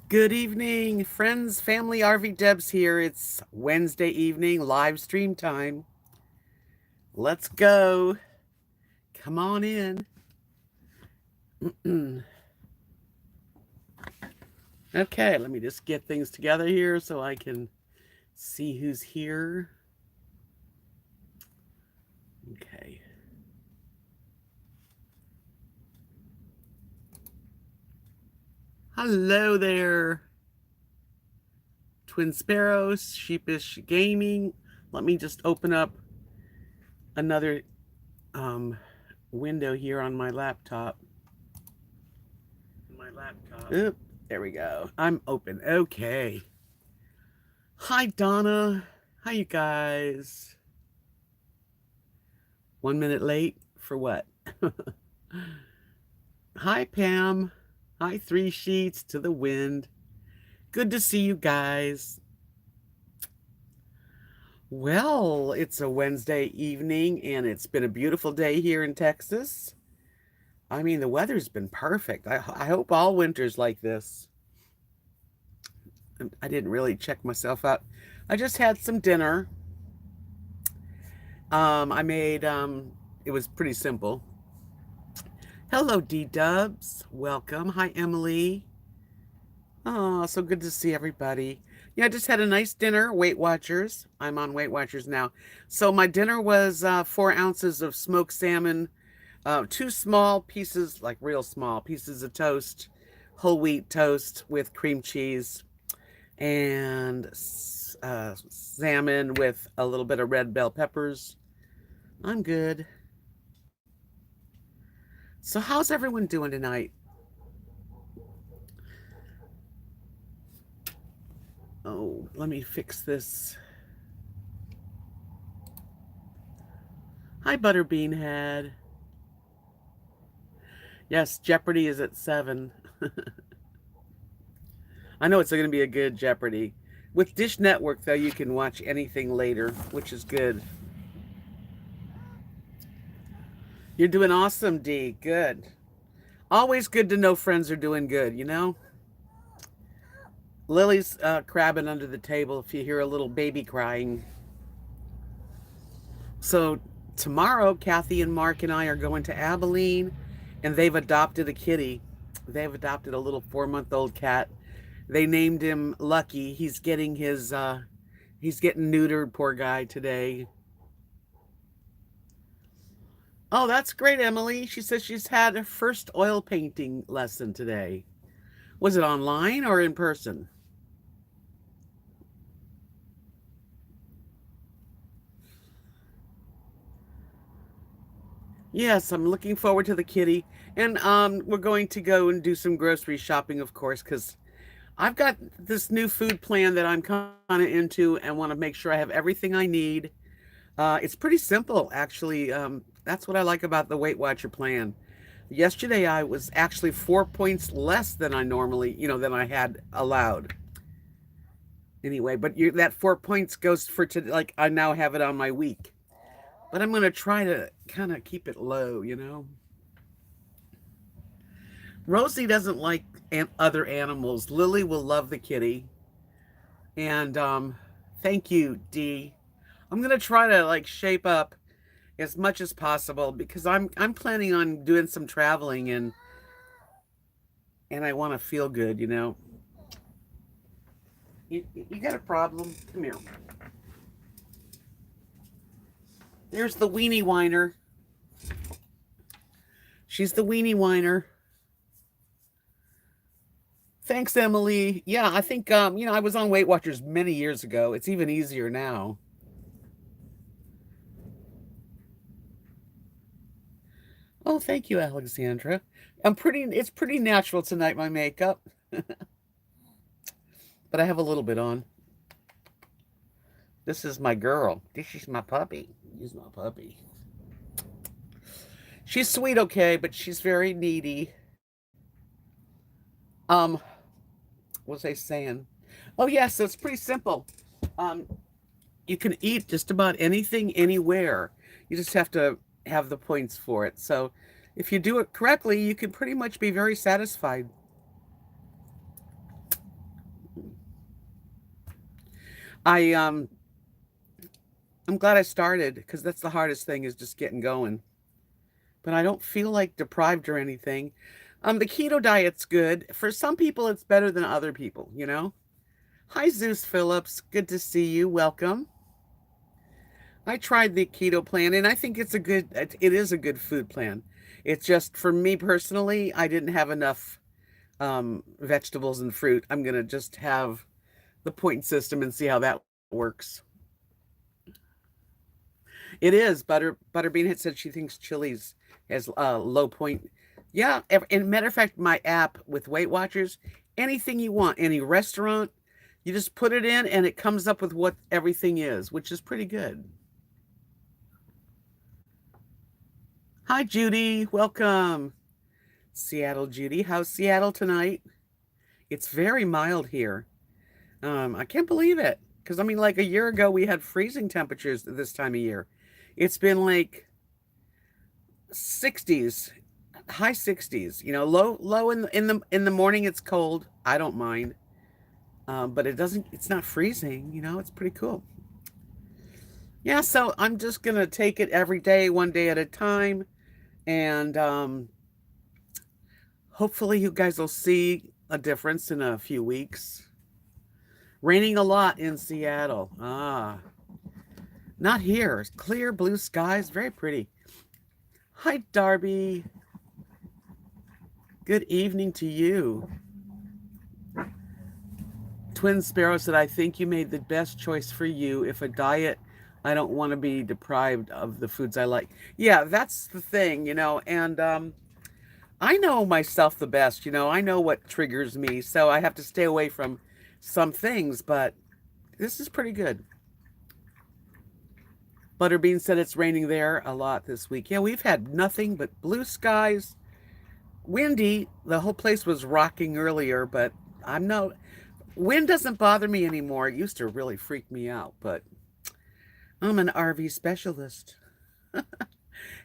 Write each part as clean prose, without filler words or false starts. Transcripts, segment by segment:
Good evening, friends, family. RVDebs here. It's Wednesday evening, live stream time. Let's go. Come on in. Okay, let me just get things together here so I can see who's here. Okay. Hello there, Twin Sparrows, Sheepish Gaming. Let me just open up another window here on my laptop. Oop, there we go. I'm open. Okay. Hi, Donna. Hi, you guys. 1 minute late for what? Hi, Pam. Hi, Three Sheets to the Wind. Good to see you guys. Well, it's a Wednesday evening and it's been a beautiful day here in Texas. I mean, the weather's been perfect. I hope all winter's like this. I didn't really check myself out. I just had some dinner. I made, it was pretty simple. Hello, D-Dubs. Welcome. Hi, Emily. Oh, so good to see everybody. Yeah, I just had a nice dinner, Weight Watchers. I'm on Weight Watchers now. So my dinner was 4 ounces of smoked salmon, two small pieces, like real small pieces of toast, whole wheat toast with cream cheese, and salmon with a little bit of red bell peppers. I'm good. So how's everyone doing tonight? Oh, let me fix this. Hi, Butterbean Head. Yes, Jeopardy is at 7. I know it's going to be a good Jeopardy. With Dish Network, though, you can watch anything later, which is good. You're doing awesome, D. Good. Always good to know friends are doing good, you know? Lily's crabbing under the table if you hear a little baby crying. So, tomorrow, Kathy and Mark and I are going to Abilene, and they've adopted a kitty. They've adopted a little 4-month-old cat. They named him Lucky. He's getting neutered, poor guy, today. Oh, that's great, Emily. She says she's had her first oil painting lesson today. Was it online or in person? Yes, I'm looking forward to the kitty. And we're going to go and do some grocery shopping, of course, because I've got this new food plan that I'm kind of into and want to make sure I have everything I need. It's pretty simple, actually. That's what I like about the Weight Watcher plan. Yesterday, I was actually 4 points less than I normally, than I had allowed. Anyway, but that 4 points goes for to like I now have it on my week. But I'm gonna try to kind of keep it low. Rosie doesn't like other animals. Lily will love the kitty. And thank you, D. I'm gonna try to like shape up as much as possible because I'm planning on doing some traveling and I want to feel good. You got a problem? Come here. There's the weenie whiner. She's the weenie whiner. Thanks, Emily. Yeah, I think I was on Weight Watchers many years ago. It's even easier now. Oh, thank you, Alexandra. It's pretty natural tonight, my makeup. But I have a little bit on. This is my girl. This is my puppy. He's my puppy. She's sweet, okay, but she's very needy. Um, what was I saying? Oh yes, so it's pretty simple. Um, you can eat just about anything anywhere. You just have to have the points for it. So if you do it correctly, you can pretty much be very satisfied. I I'm glad I started because that's the hardest thing is just getting going. But I don't feel like deprived or anything. The keto diet's good. For some people, it's better than other people, you know? Hi, Zeus Phillips. Good to see you. Welcome. I tried the keto plan and I think it is a good food plan. It's just for me personally, I didn't have enough vegetables and fruit. I'm going to just have the point system and see how that works. It is Butterbean had said she thinks Chili's has low point. Yeah, and matter of fact, my app with Weight Watchers, anything you want, any restaurant, you just put it in and it comes up with what everything is, which is pretty good. Hi, Judy. Welcome. Seattle, Judy. How's Seattle tonight? It's very mild here. I can't believe it. Because, I mean, like a year ago, we had freezing temperatures this time of year. It's been like 60s, high 60s. You know, low in the morning. It's cold. I don't mind, but it doesn't. It's not freezing. You know, it's pretty cool. Yeah, so I'm just gonna take it every day, one day at a time, and hopefully you guys will see a difference in a few weeks. Raining a lot in Seattle. Not here. Clear blue skies, very pretty. Hi, Darby. Good evening to you. Twin Sparrow said, I think you made the best choice for you. If a diet, I don't want to be deprived of the foods I like. Yeah, that's the thing, you know, and I know myself the best, you know, I know what triggers me, so I have to stay away from some things, but this is pretty good. Butterbean said it's raining there a lot this week. Yeah, we've had nothing but blue skies, windy. The whole place was rocking earlier, but I'm no wind doesn't bother me anymore. It used to really freak me out, but I'm an RV specialist.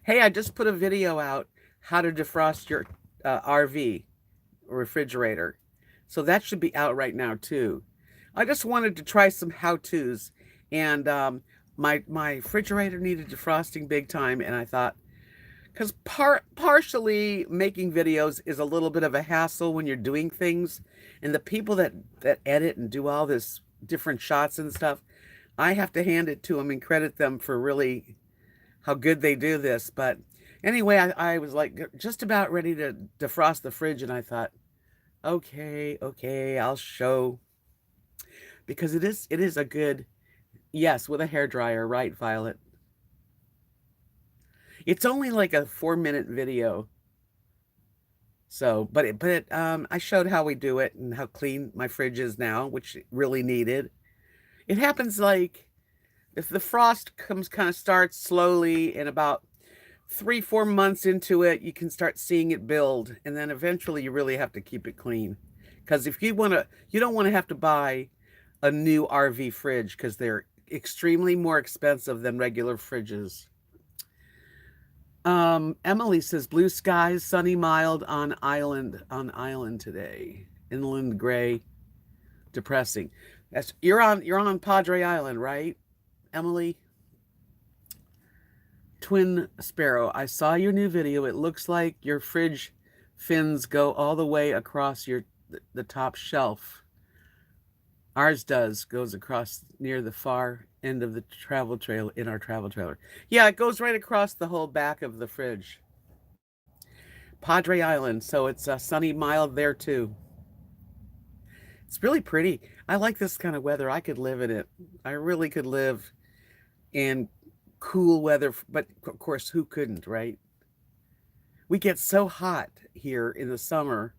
Hey, I just put a video out how to defrost your RV refrigerator. So that should be out right now too. I just wanted to try some how-tos, and my refrigerator needed defrosting big time, and I thought, because partially making videos is a little bit of a hassle when you're doing things, and the people that edit and do all this different shots and stuff, I have to hand it to them and credit them for really how good they do this. But anyway, I was like just about ready to defrost the fridge, and I thought, okay, I'll show, because it is a good, yes, with a hair dryer, right, Violet? It's only like a 4-minute video. So, I showed how we do it and how clean my fridge is now, which it really needed. It happens like if the frost kind of starts slowly, and about 3-4 months into it, you can start seeing it build, and then eventually you really have to keep it clean. Because if you don't want to have to buy a new RV fridge because they're extremely more expensive than regular fridges. Emily says blue skies, sunny, mild on island today. Inland gray, depressing. You're on Padre Island, right, Emily? Twin Sparrow, I saw your new video. It looks like your fridge fins go all the way across the top shelf. Ours goes across near the far end of the travel trailer, in our travel trailer. Yeah, it goes right across the whole back of the fridge. Padre Island, so it's sunny, mild there too. It's really pretty. I like this kind of weather. I could live in it. I really could live in cool weather, but of course, who couldn't, right? We get so hot here in the summer.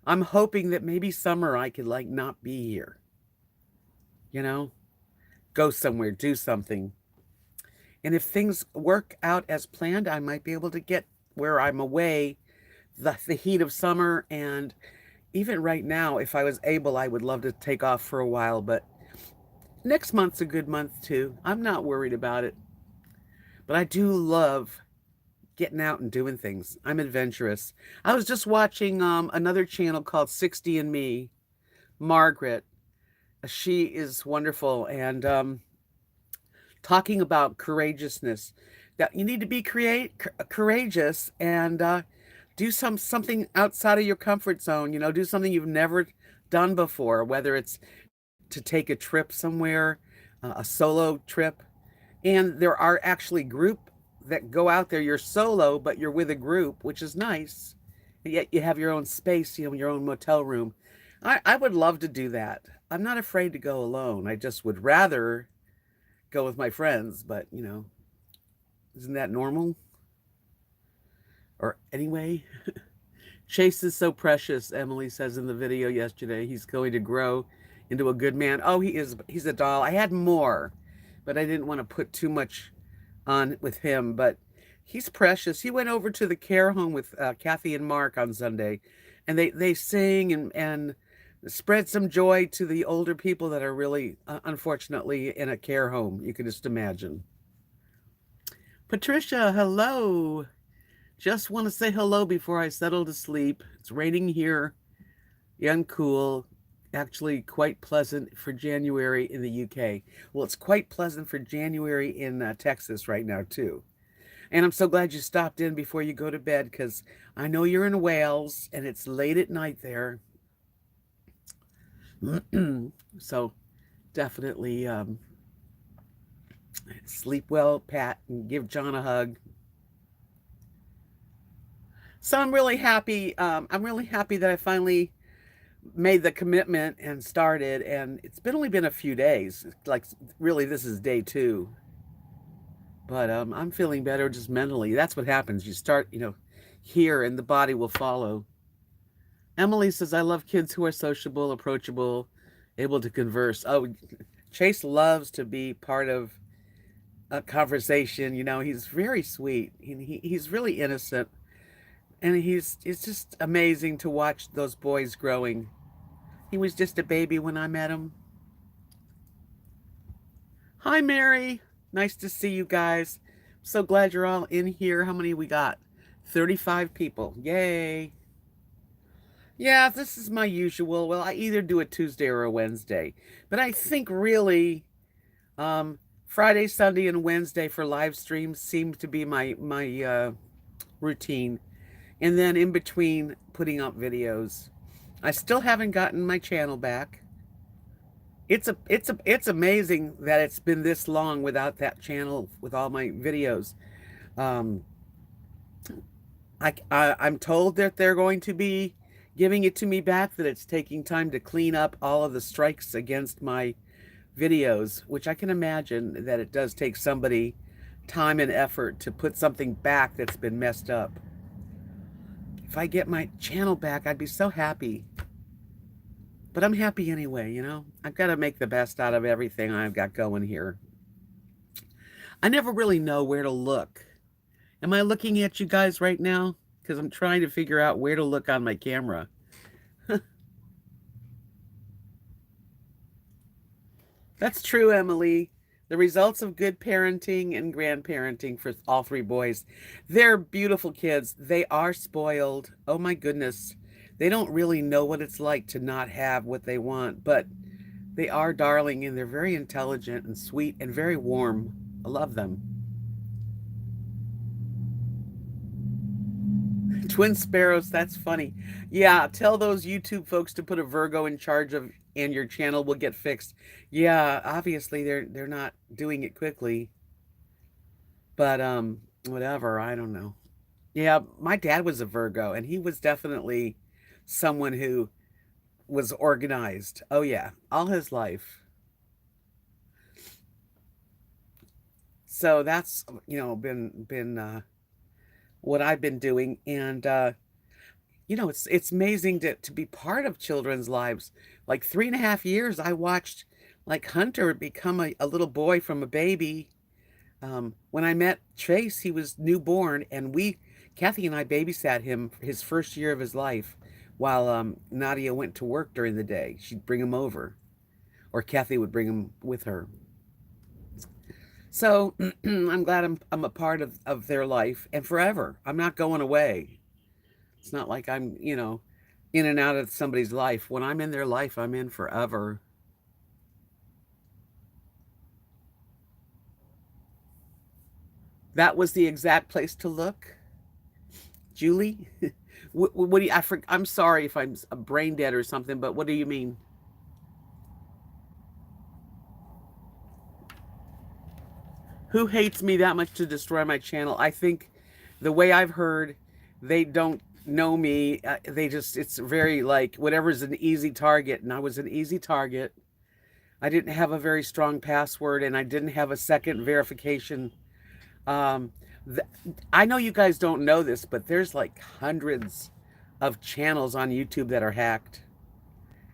I'm hoping that maybe summer I could like not be here. You know, go somewhere, do something. And if things work out as planned, I might be able to get where I'm away the heat of summer. And even right now, if I was able, I would love to take off for a while, but next month's a good month too. I'm not worried about it. But I do love getting out and doing things. I'm adventurous. I was just watching another channel called 60 and Me, Margaret, she is wonderful. And talking about courageousness, that you need to be courageous and do something outside of your comfort zone. Do something you've never done before, whether it's to take a trip somewhere, a solo trip. And there are actually group that go out there. You're solo, but you're with a group, which is nice. And yet you have your own space, your own motel room. I would love to do that. I'm not afraid to go alone. I just would rather go with my friends, but isn't that normal? Or anyway, Chase is so precious, Emily says in the video yesterday. He's going to grow into a good man. Oh, he is. He's a doll. I had more, but I didn't want to put too much on with him. But he's precious. He went over to the care home with Kathy and Mark on Sunday, and they sing and spread some joy to the older people that are really, unfortunately, in a care home. You can just imagine. Patricia, hello. Just want to say hello before I settle to sleep. It's raining here, and cool. Actually, quite pleasant for January in the UK. Well, it's quite pleasant for January in Texas right now, too. And I'm so glad you stopped in before you go to bed because I know you're in Wales and it's late at night there. So definitely sleep well, Pat, and give John a hug. So I'm really happy. I'm really happy that I finally made the commitment and started. And it's been only been a few days. Like really, this is day 2. But I'm feeling better just mentally. That's what happens. You start, here, and the body will follow. Emily says, I love kids who are sociable, approachable, able to converse. Oh, Chase loves to be part of a conversation. He's very sweet. He's really innocent. And it's just amazing to watch those boys growing. He was just a baby when I met him. Hi, Mary. Nice to see you guys. So glad you're all in here. How many we got? 35 people. Yay. Yeah, this is my usual. Well, I either do a Tuesday or a Wednesday. But I think really Friday, Sunday, and Wednesday for live streams seem to be my routine. And then in between putting up videos. I still haven't gotten my channel back. It's amazing that it's been this long without that channel with all my videos. Um, I'm told that they're going to be giving it to me back, that it's taking time to clean up all of the strikes against my videos, which I can imagine that it does take somebody time and effort to put something back that's been messed up. If I get my channel back, I'd be so happy. But I'm happy anyway, I've got to make the best out of everything I've got going here. I never really know where to look. Am I looking at you guys right now? Because I'm trying to figure out where to look on my camera. That's true, Emily. The results of good parenting and grandparenting for all 3 boys. They're beautiful kids. They are spoiled. Oh my goodness. They don't really know what it's like to not have what they want, but they are darling and they're very intelligent and sweet and very warm. I love them. Twin sparrows, that's funny. Yeah, tell those YouTube folks to put a Virgo in charge of and your channel will get fixed. Yeah, obviously they're not doing it quickly. But whatever, I don't know. Yeah, my dad was a Virgo and he was definitely someone who was organized. Oh yeah, all his life. So that's been what I've been doing, and it's amazing to be part of children's lives. Like 3.5 years, I watched like Hunter become a little boy from a baby. When I met Chase, he was newborn, and Kathy and I babysat him for his first year of his life while Nadia went to work during the day. She'd bring him over, or Kathy would bring him with her. So I'm glad I'm a part of their life and forever. I'm not going away. It's not like I'm, in and out of somebody's life. When I'm in their life, I'm in forever. That was the exact place to look, Julie. What do you? I'm sorry if I'm brain dead or something, but what do you mean? Who hates me that much to destroy my channel? I think the way I've heard, they don't know me. They just, it's very like whatever's an easy target. And I was an easy target. I didn't have a very strong password and I didn't have a second verification. Um, th- I know you guys don't know this, but there's like hundreds of channels on YouTube that are hacked.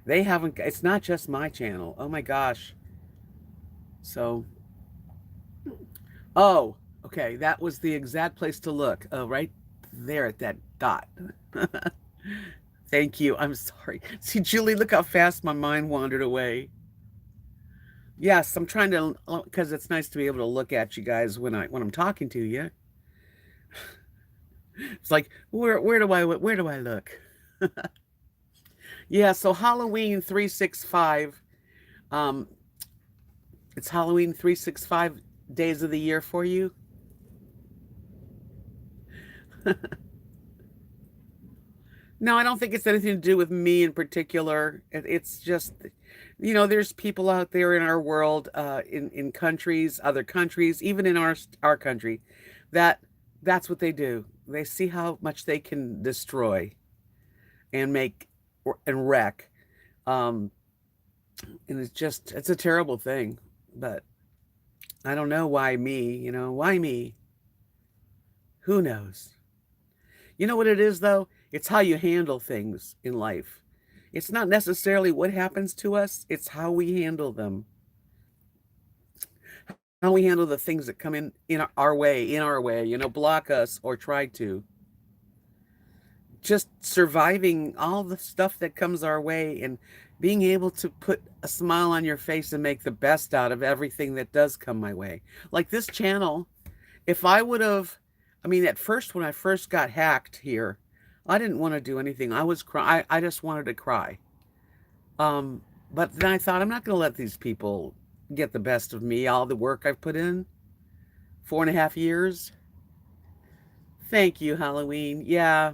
They haven't, it's not just my channel. Oh my gosh. So, oh, okay. That was the exact place to look. Right there at that dot. Thank you. I'm sorry. See, Julie, look how fast my mind wandered away. Yes, I'm trying to, because it's nice to be able to look at you guys when I'm talking to you. It's like, where do I look? Yeah, so Halloween 365. Um, it's Halloween 365 days of the year for you. No, I don't think it's anything to do with me in particular. It's just, there's people out there in our world, in countries, other countries, even in our country, that that's what they do. They see how much they can destroy and make and wreck. Um, and it's a terrible thing. But I don't know why me, why me? Who knows? You know what it is, though? It's how you handle things in life. It's not necessarily what happens to us, it's how we handle them. How we handle the things that come in our way, block us or try to. Just surviving all the stuff that comes our way and being able to put a smile on your face and make the best out of everything that does come my way. Like this channel, if I would have, I mean, at first, when I first got hacked here, I didn't want to do anything. I was cry. I just wanted to cry. Um, but then I thought, I'm not going to let these people get the best of me. All the work I've put in, 4.5 years. Thank you, Halloween. Yeah,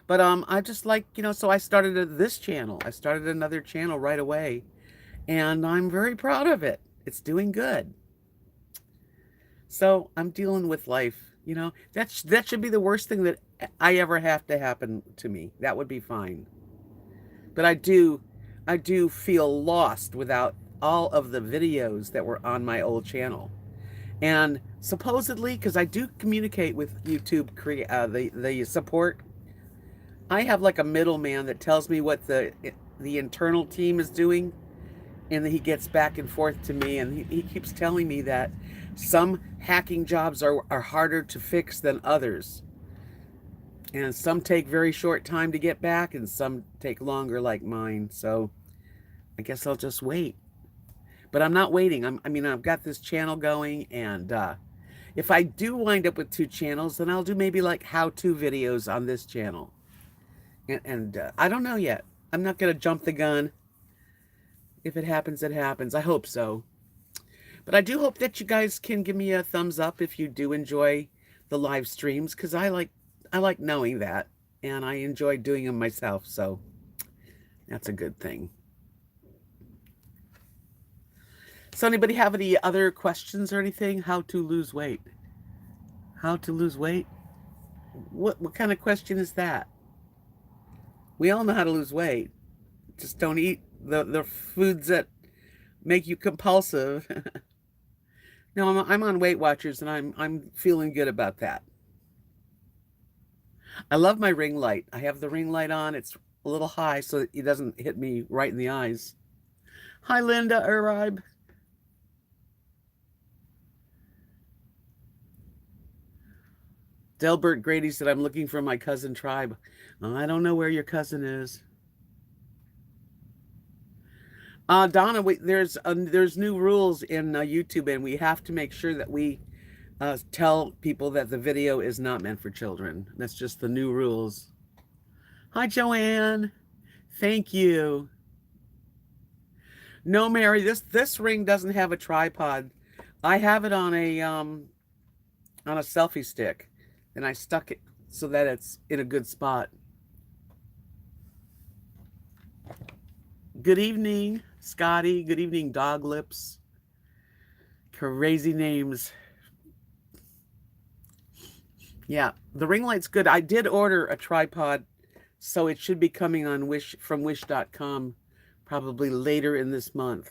but I just like, so I started this channel. I started another channel right away, and I'm very proud of it. It's doing good. So I'm dealing with life, that should be the worst thing that I ever have to happen to me. That would be fine. But I do feel lost without all of the videos that were on my old channel. And supposedly, because I do communicate with YouTube, the support, I have like a middleman that tells me what the internal team is doing, and he gets back and forth to me, and he keeps telling me that some hacking jobs are harder to fix than others. And some take very short time to get back, and some take longer like mine. So I guess I'll just wait. But I'm not waiting. I've got this channel going, and if I do wind up with two channels, then I'll do maybe like how-to videos on this channel. And I don't know yet. I'm not going to jump the gun. If it happens, it happens. I hope so. But I do hope that you guys can give me a thumbs up if you do enjoy the live streams, because I like knowing that, and I enjoy doing them myself, so that's a good thing. So anybody have any other questions or anything? How to lose weight? How to lose weight? What kind of question is that? We all know how to lose weight. Just don't eat the foods that make you compulsive. No, I'm on Weight Watchers, and I'm feeling good about that. I love my ring light. I have the ring light on. It's a little high so it doesn't hit me right in the eyes. Hi, Linda Uribe. Delbert Grady said, I'm looking for my cousin Tribe. I don't know where your cousin is. Donna, there's new rules in YouTube, and we have to make sure that we tell people that the video is not meant for children. That's just the new rules. Hi, Joanne. Thank you. No, Mary, this ring doesn't have a tripod. I have it on on a selfie stick. And I stuck it so that it's in a good spot. Good evening, Scotty. Good evening, Dog Lips. Crazy names. Yeah, the ring light's good. I did order a tripod, so it should be coming on Wish from Wish.com probably later in this month,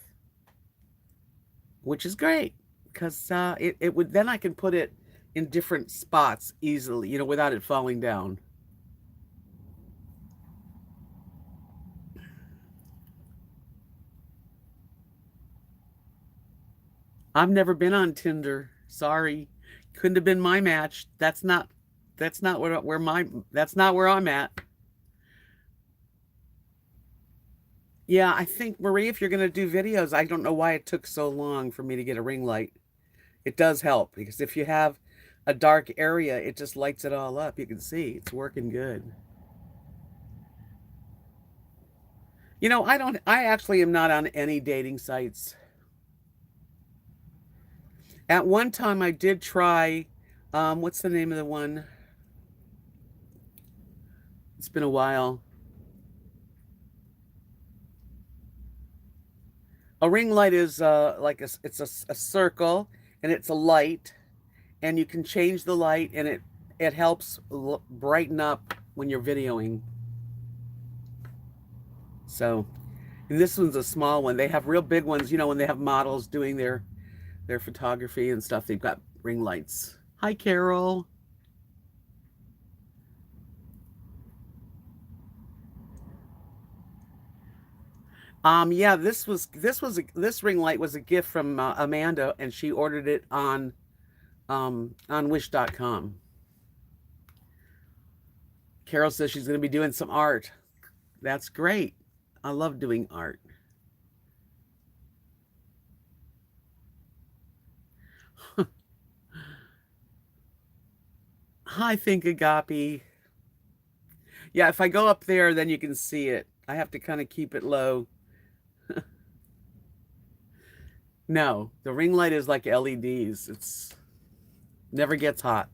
which is great because it would then I can put it in different spots easily, without it falling down. I've never been on Tinder. Sorry, couldn't have been my match. That's not that's not where I'm at. Yeah, I think Marie, if you're gonna do videos, I don't know why it took so long for me to get a ring light. It does help because if you have a dark area, it just lights it all up. You can see it's working good. I actually am not on any dating sites. At one time, I did try, what's the name of the one? It's been a while. A ring light is like it's a circle and it's a light, and you can change the light, and it helps brighten up when you're videoing. So, and this one's a small one. They have real big ones, when they have models doing their photography and stuff. They've got ring lights. Hi, Carol. Yeah, this ring light was a gift from Amanda, and she ordered it on Wish.com. Carol says she's going to be doing some art. That's great. I love doing art. I think Agape. Yeah, if I go up there, then you can see it. I have to kind of keep it low. No, the ring light is like LEDs. It's never gets hot.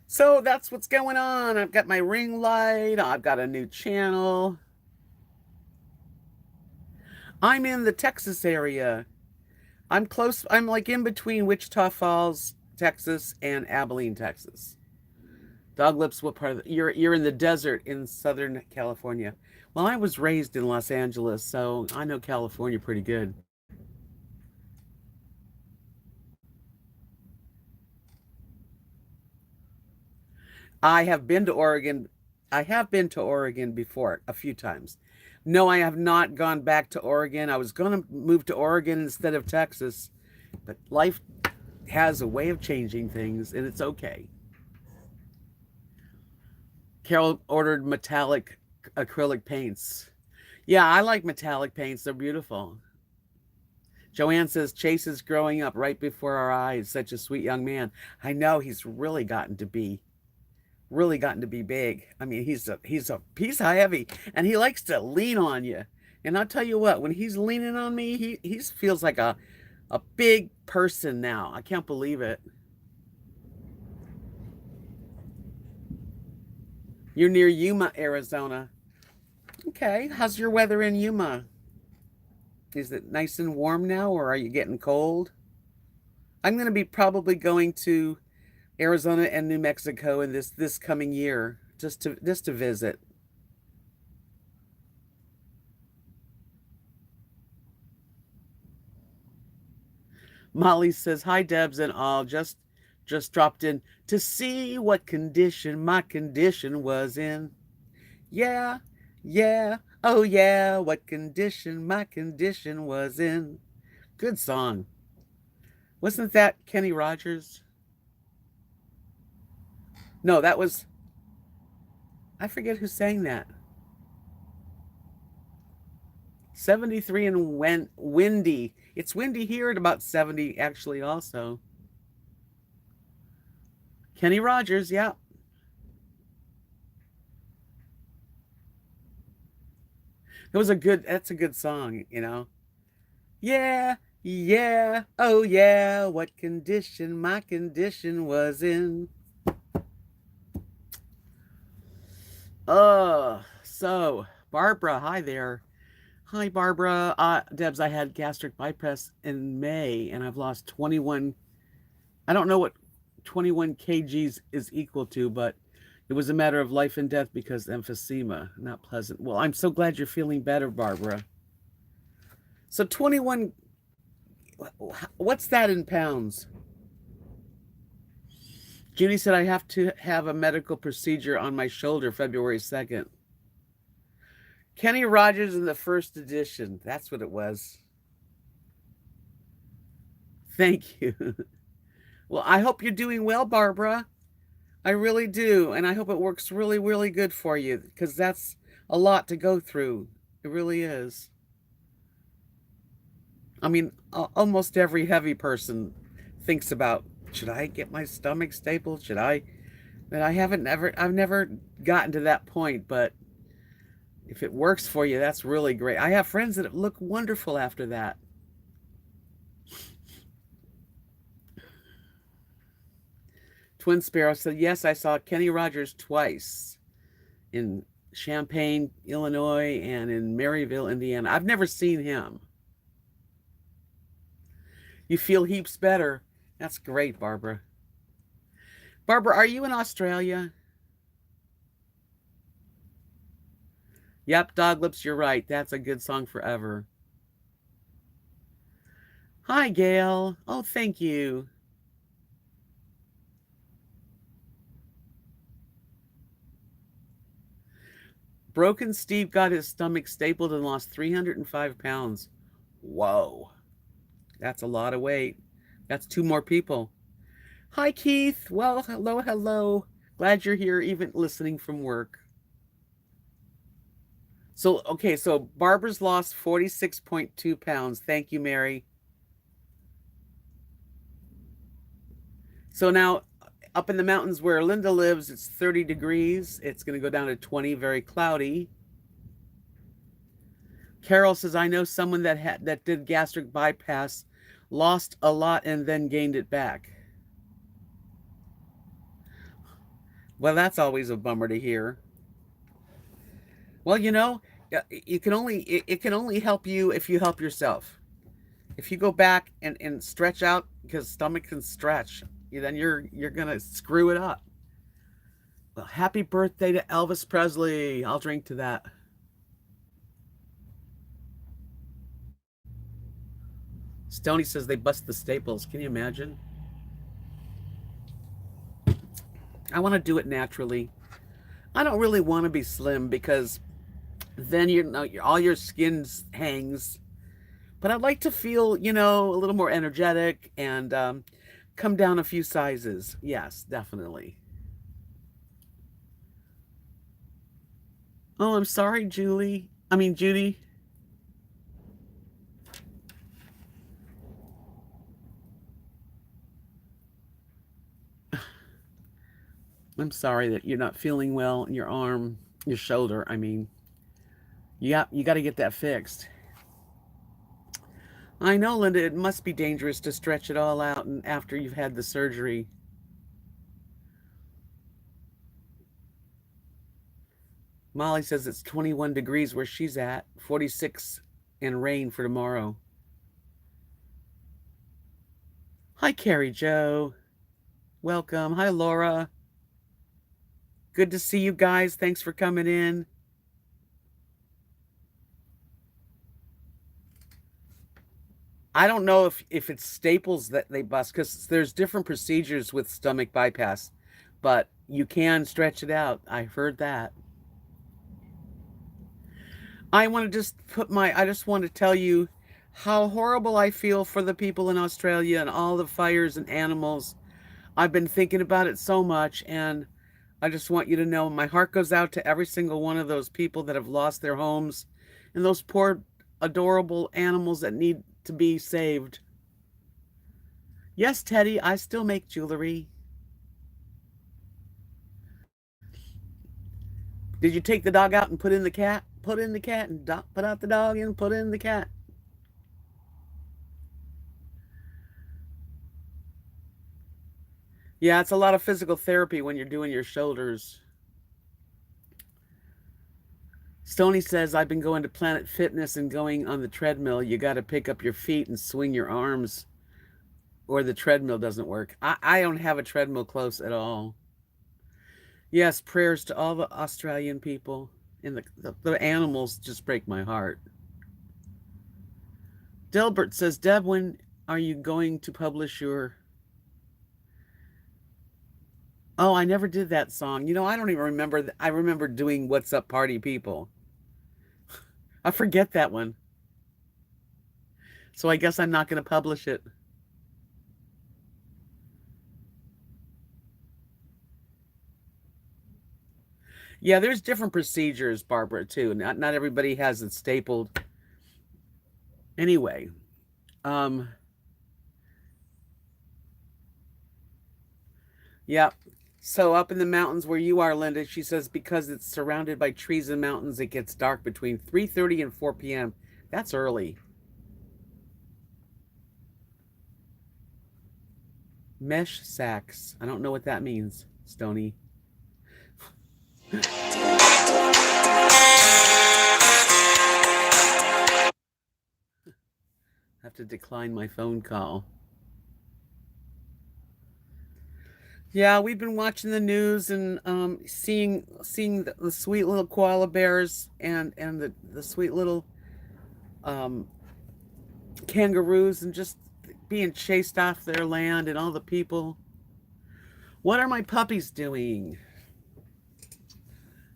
So that's what's going on. I've got my ring light. I've got a new channel. I'm in the Texas area. I'm close. I'm like in between Wichita Falls, Texas, and Abilene, Texas. Doglips, what part of you're in the desert in Southern California? Well, I was raised in Los Angeles, so I know California pretty good. I have been to Oregon. I have been to Oregon before a few times. No, I have not gone back to Oregon. I was going to move to Oregon instead of Texas, but life has a way of changing things, and it's okay. Carol ordered metallic acrylic paints. Yeah, I like metallic paints. They're beautiful. Joanne says Chase is growing up right before our eyes. Such a sweet young man. I know he's really gotten to be big. I mean, he's heavy, and he likes to lean on you. And I'll tell you what, when he's leaning on me, he feels like a big person now. I can't believe it. You're near Yuma, Arizona. Okay, how's your weather in Yuma? Is it nice and warm now, or are you getting cold? I'm going to be probably going to Arizona and New Mexico in this coming year just to visit. Molly says, "Hi Debs and all, just dropped in to see what condition my condition was in. Yeah, yeah, oh yeah, what condition my condition was in." Good song. Wasn't that Kenny Rogers? No, that was, I forget who sang that. 73 and windy. It's windy here at about 70 actually also. Kenny Rogers, yeah. That's a good song. Yeah, Yeah, oh yeah, what condition my condition was in. So Barbara, hi there. Hi Barbara. Debs, I had gastric bypass in May and I've lost 21. I don't know what 21 kgs is equal to, but it was a matter of life and death because emphysema, not pleasant. Well, I'm so glad you're feeling better, Barbara. So 21, what's that in pounds? Judy said I have to have a medical procedure on my shoulder February 2nd. Kenny Rogers in the first edition. That's what it was. Thank you. Well, I hope you're doing well, Barbara. I really do. And I hope it works really, really good for you because that's a lot to go through. It really is. I mean, almost every heavy person thinks about, should I get my stomach stapled? Should I? And I've never gotten to that point, but if it works for you, that's really great. I have friends that look wonderful after that. Twin Sparrow said, yes, I saw Kenny Rogers twice in Champaign, Illinois, and in Maryville, Indiana. I've never seen him. You feel heaps better. That's great, Barbara. Barbara, are you in Australia? Yep, Dog Lips, you're right. That's a good song forever. Hi, Gail. Oh, thank you. Broken Steve got his stomach stapled and lost 305 pounds. Whoa. That's a lot of weight. That's two more people. Hi, Keith. Well, hello, hello. Glad you're here, even listening from work. So, okay, so Barbara's lost 46.2 pounds. Thank you, Mary. So now, up in the mountains where Linda lives, it's 30 degrees. It's going to go down to 20, very cloudy. Carol says, I know someone that did gastric bypass, lost a lot, and then gained it back. Well, that's always a bummer to hear. Well, you can only it can only help you if you help yourself. If you go back and stretch out, because stomach can stretch, then you're gonna screw it up. Well, happy birthday to Elvis Presley. I'll drink to that. Stony says they bust the staples. Can you imagine? I want to do it naturally. I don't really want to be slim because then all your skin hangs. But I'd like to feel, a little more energetic and come down a few sizes. Yes, definitely. Oh, I'm sorry, Julie. I mean, Judy. I'm sorry that you're not feeling well in your arm, your shoulder. I mean, you got to get that fixed. I know, Linda, it must be dangerous to stretch it all out and after you've had the surgery. Molly says it's 21 degrees where she's at, 46 and rain for tomorrow. Hi, Carrie Joe. Welcome. Hi, Laura. Good to see you guys. Thanks for coming in. I don't know if it's staples that they bust because there's different procedures with stomach bypass, but you can stretch it out. I heard that. I just want to tell you how horrible I feel for the people in Australia and all the fires and animals. I've been thinking about it so much, and I just want you to know my heart goes out to every single one of those people that have lost their homes and those poor, adorable animals that need to be saved. Yes, Teddy, I still make jewelry. Did you take the dog out and put in the cat? Put in the cat and put out the dog and put in the cat. Yeah, it's a lot of physical therapy when you're doing your shoulders. Stony says, I've been going to Planet Fitness and going on the treadmill. You got to pick up your feet and swing your arms, or the treadmill doesn't work. I don't have a treadmill close at all. Yes, prayers to all the Australian people. And the animals just break my heart. Delbert says, Deb, when are you going to publish your. Oh, I never did that song. I don't even remember. I remember doing What's Up Party People. I forget that one. So I guess I'm not going to publish it. Yeah, there's different procedures, Barbara, too. Not everybody has it stapled. Anyway, um, yeah. So up in the mountains where you are, Linda, she says because it's surrounded by trees and mountains, it gets dark between 3:30 and 4 p.m. That's early. Mesh sacks. I don't know what that means, Stony. I have to decline my phone call. Yeah, we've been watching the news and seeing the sweet little koala bears and the sweet little um, kangaroos and just being chased off their land and all the people. What are my puppies doing?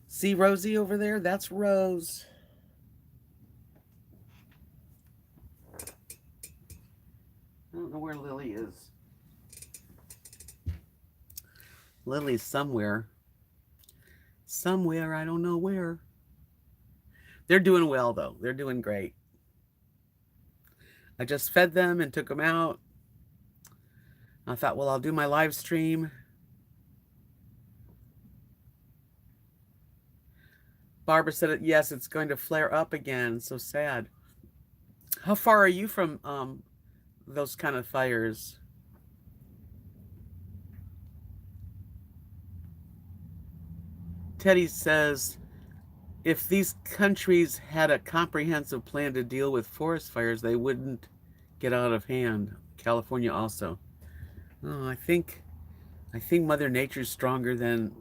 See Rosie over there? That's Rose. I don't know where Lily is. Lily's somewhere. Somewhere, I don't know where. They're doing well, though. They're doing great. I just fed them and took them out. I thought, well, I'll do my live stream. Barbara said, yes, it's going to flare up again. So sad. How far are you from those kind of fires? Teddy says, if these countries had a comprehensive plan to deal with forest fires, they wouldn't get out of hand. California also. Oh, I think Mother Nature's stronger than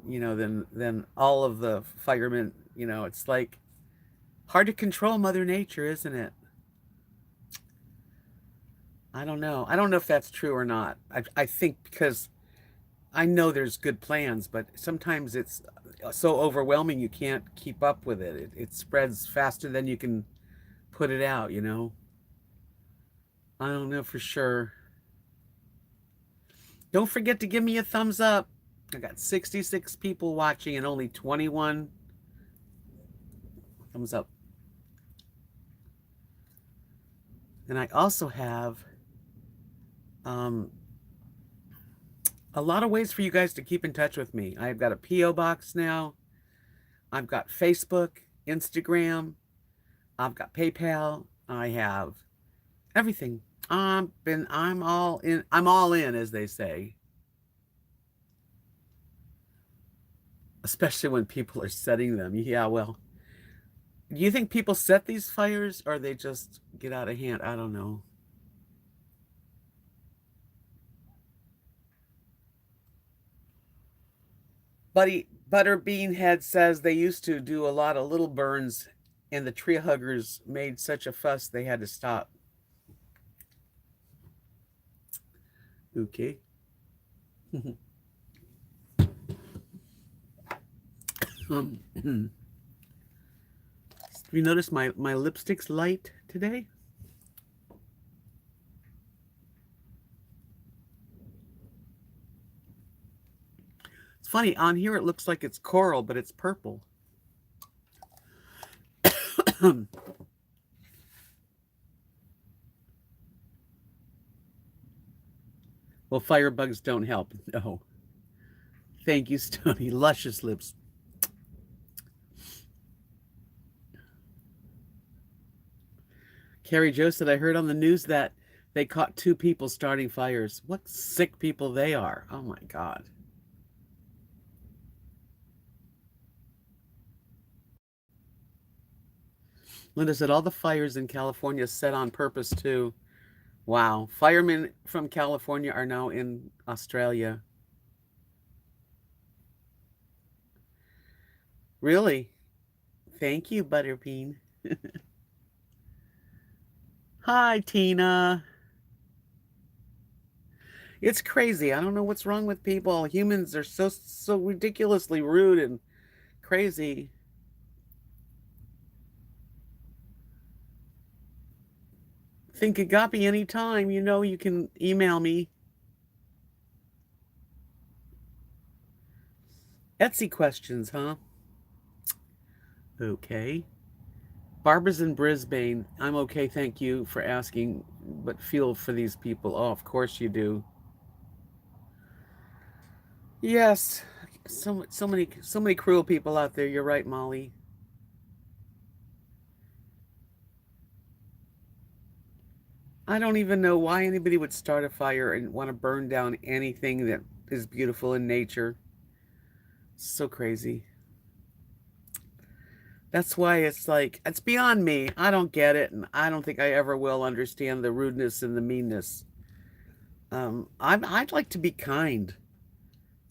than all of the firemen. It's like hard to control Mother Nature, isn't it? I don't know. I don't know if that's true or not. I think because I know there's good plans, but sometimes it's so overwhelming you can't keep up with it. It spreads faster than you can put it out. I don't know for sure. Don't forget to give me a thumbs up. I got 66 people watching and only 21 thumbs up. And I also have a lot of ways for you guys to keep in touch with me. I've got a P.O. box now. I've got Facebook, Instagram. I've got PayPal. I have everything. I'm all in. I'm all in, as they say. Especially when people are setting them. Yeah, well, do you think people set these fires or they just get out of hand? I don't know. Buddy Butterbeanhead says they used to do a lot of little burns and the tree huggers made such a fuss they had to stop. Okay. You notice my lipstick's light today? It's funny, on here it looks like it's coral, but it's purple. Well, firebugs don't help. No. Thank you, Stony. Luscious lips. Carrie Jo said, I heard on the news that They caught two people starting fires. What sick people they are. Oh my God. Linda said all the fires in California set on purpose too. Wow. Firemen from California are now in Australia. Really? Thank you, Butterbean. Hi, Tina. It's crazy. I don't know what's wrong with people. Humans are so ridiculously rude and crazy. Think it got me anytime. You know, you can email me. Etsy questions, huh? Okay. Barbara's in Brisbane. I'm okay, thank you for asking, but feel for these people. Oh, of course you do. Yes. So many cruel people out there. You're right, Molly. I don't even know why anybody would start a fire and want to burn down anything that is beautiful in nature. So crazy. That's why it's like it's beyond me. I don't get it, and I don't think I ever will understand the rudeness and the meanness. I'd like to be kind.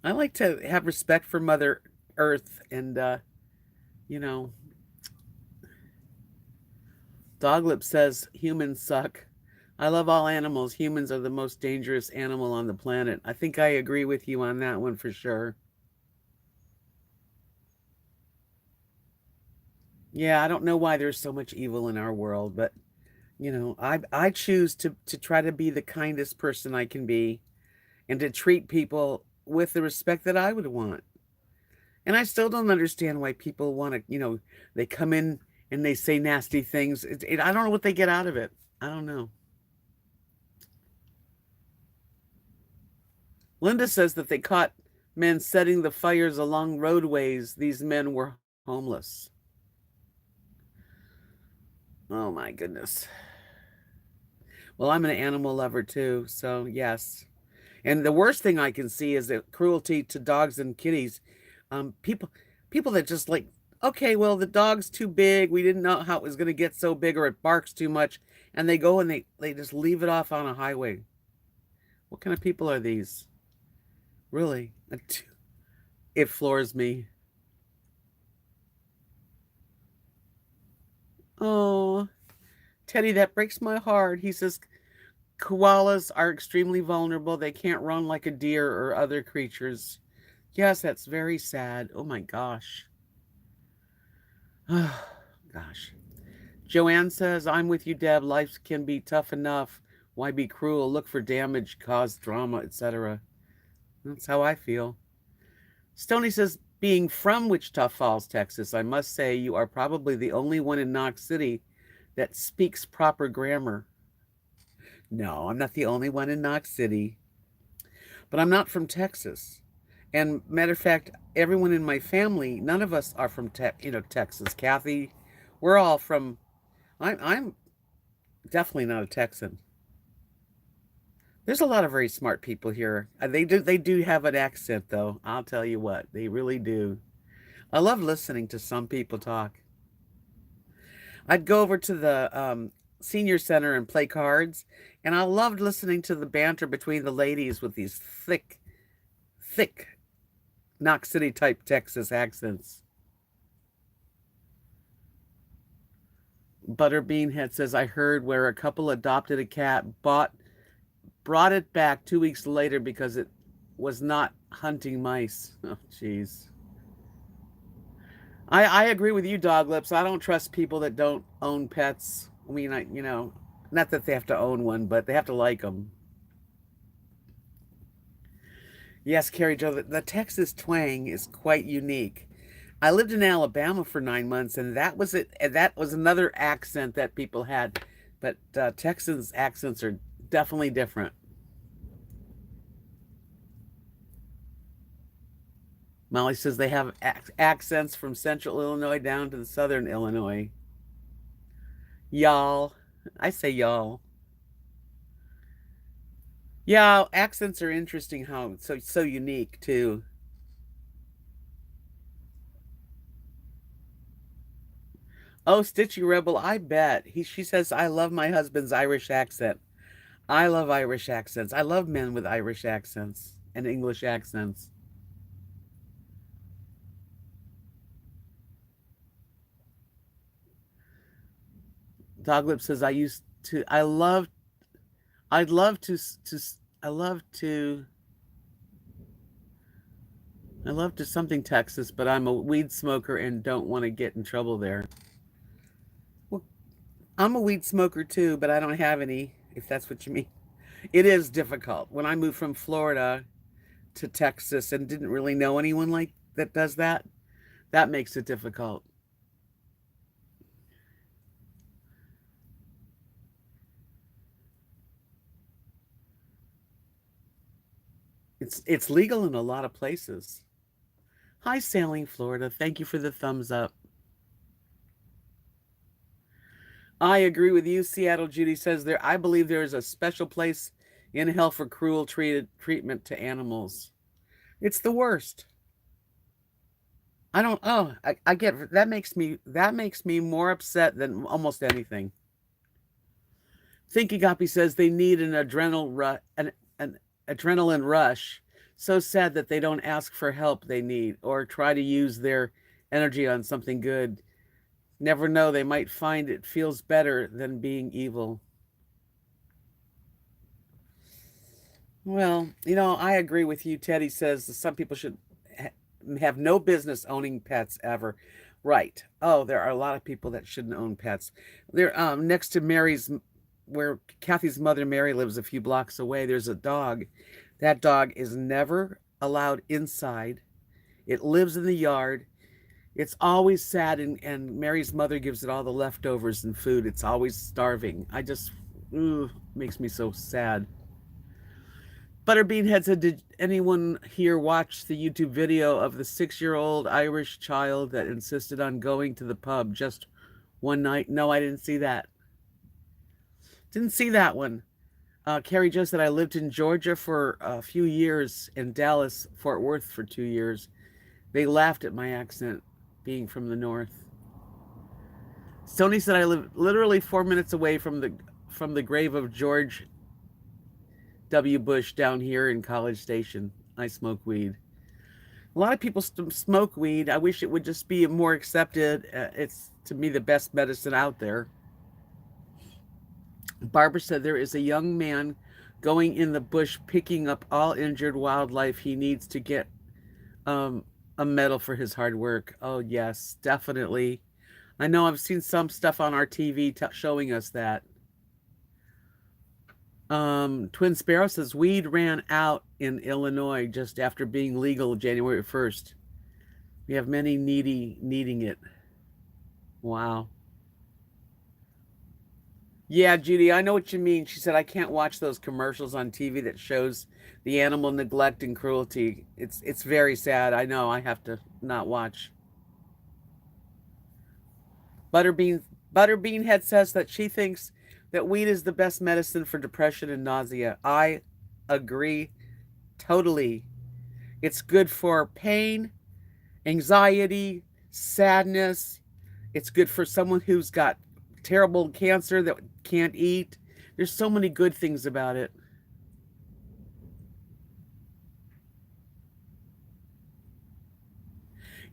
I like to have respect for Mother Earth, and you know, Doglip says humans suck. I love all animals. Humans are the most dangerous animal on the planet. I think I agree with you on that one for sure. Yeah, I don't know why there's so much evil in our world, but I choose to try to be the kindest person I can be and to treat people with the respect that I would want. And I still don't understand why people want to, they come in and they say nasty things. I don't know what they get out of it. I don't know. Linda says that they caught men setting the fires along roadways. These men were homeless. Oh my goodness. Well, I'm an animal lover too, so yes. And the worst thing I can see is the cruelty to dogs and kitties. People that just like, okay, well, the dog's too big. We didn't know how it was going to get so big, or it barks too much, and they go and they just leave it off on a highway. What kind of people are these? Really, it floors me. Oh, Teddy, that breaks my heart. He says koalas are extremely vulnerable. They can't run like a deer or other creatures. Yes, that's very sad. Oh my gosh. Oh, gosh. Joanne says, I'm with you, Deb. Life can be tough enough. Why be cruel? Look for damage, cause drama, etc. That's how I feel. Stony says, being from Wichita Falls, Texas, I must say you are probably the only one in Knox City that speaks proper grammar. No, I'm not the only one in Knox City, but I'm not from Texas. And matter of fact, everyone in my family, none of us are from Texas. Kathy, we're all from. I'm definitely not a Texan. There's a lot of very smart people here. They do have an accent though. I'll tell you what, they really do. I love listening to some people talk. I'd go over to the senior center and play cards, and I loved listening to the banter between the ladies with these thick Knox City type Texas accents. Butterbean Head says, I heard where a couple adopted a cat, brought it back 2 weeks later because it was not hunting mice. Oh, jeez. I agree with you, Dog Lips. I don't trust people that don't own pets. I mean, not that they have to own one, but they have to like them. Yes, Carrie Jo, the Texas twang is quite unique. I lived in Alabama for 9 months, and that was it. And that was another accent that people had. But Texans' accents are definitely different. Molly says they have accents from central Illinois down to the southern Illinois. Y'all. I say y'all. Yeah, accents are interesting. How so unique too. Oh, Stitchy Rebel, I bet she says I love my husband's Irish accent. I love Irish accents. I love men with Irish accents and English accents. Doglip says I used to. I love. I'd love to. I love to. I love to something Texas, but I'm a weed smoker and don't want to get in trouble there. Well, I'm a weed smoker too, but I don't have any, if that's what you mean. It is difficult. When I moved from Florida to Texas and didn't really know anyone like that does that, that makes it difficult. It's legal in a lot of places. Hi, Sailing Florida. Thank you for the thumbs up. I agree with you, Seattle Judy says there. I believe there is a special place in hell for cruel treatment to animals. It's the worst. I don't. Oh, I get that makes me more upset than almost anything. Thinky Goppy says they need an adrenaline rush. So sad that they don't ask for help they need or try to use their energy on something good. Never know, they might find it feels better than being evil. Well, I agree with you. Teddy says some people should have no business owning pets ever. Right. Oh, there are a lot of people that shouldn't own pets. There, next to where Kathy's mother Mary lives, a few blocks away, there's a dog. That dog is never allowed inside. It lives in the yard. It's always sad, and Mary's mother gives it all the leftovers and food. It's always starving. Makes me so sad. Butterbean had said, did anyone here watch the YouTube video of the 6-year-old Irish child that insisted on going to the pub just one night? No, I didn't see that. Didn't see that one. Carrie just said, I lived in Georgia for a few years, in Dallas, Fort Worth for 2 years. They laughed at my accent, being from the north. Sony said, I live literally 4 minutes away from the grave of George W. Bush down here in College Station. I smoke weed. A lot of people smoke weed. I wish it would just be more accepted. It's, to me, the best medicine out there. Barbara said there is a young man going in the bush picking up all injured wildlife. He needs to get a medal for his hard work. Oh, yes, definitely. I know I've seen some stuff on our TV showing us that. Twin Sparrow says weed ran out in Illinois just after being legal January 1st. We have many needing it. Wow. Yeah, Judy, I know what you mean. She said I can't watch those commercials on TV that shows the animal neglect and cruelty. It's very sad. I know I have to not watch. Butterbean Head says that she thinks that weed is the best medicine for depression and nausea. I agree totally. It's good for pain, anxiety, sadness. It's good for someone who's got terrible cancer that can't eat. There's so many good things about it.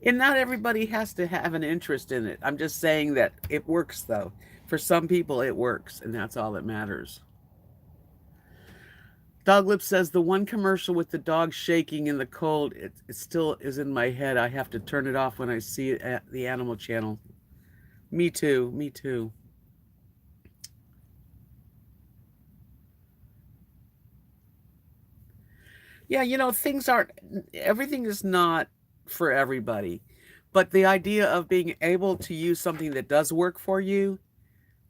And not everybody has to have an interest in it. I'm just saying that it works, though. For some people, it works, and that's all that matters. Doglip says the one commercial with the dog shaking in the cold, it still is in my head. I have to turn it off when I see it at the Animal Channel. Me too. Me too. Yeah, everything is not for everybody. But the idea of being able to use something that does work for you,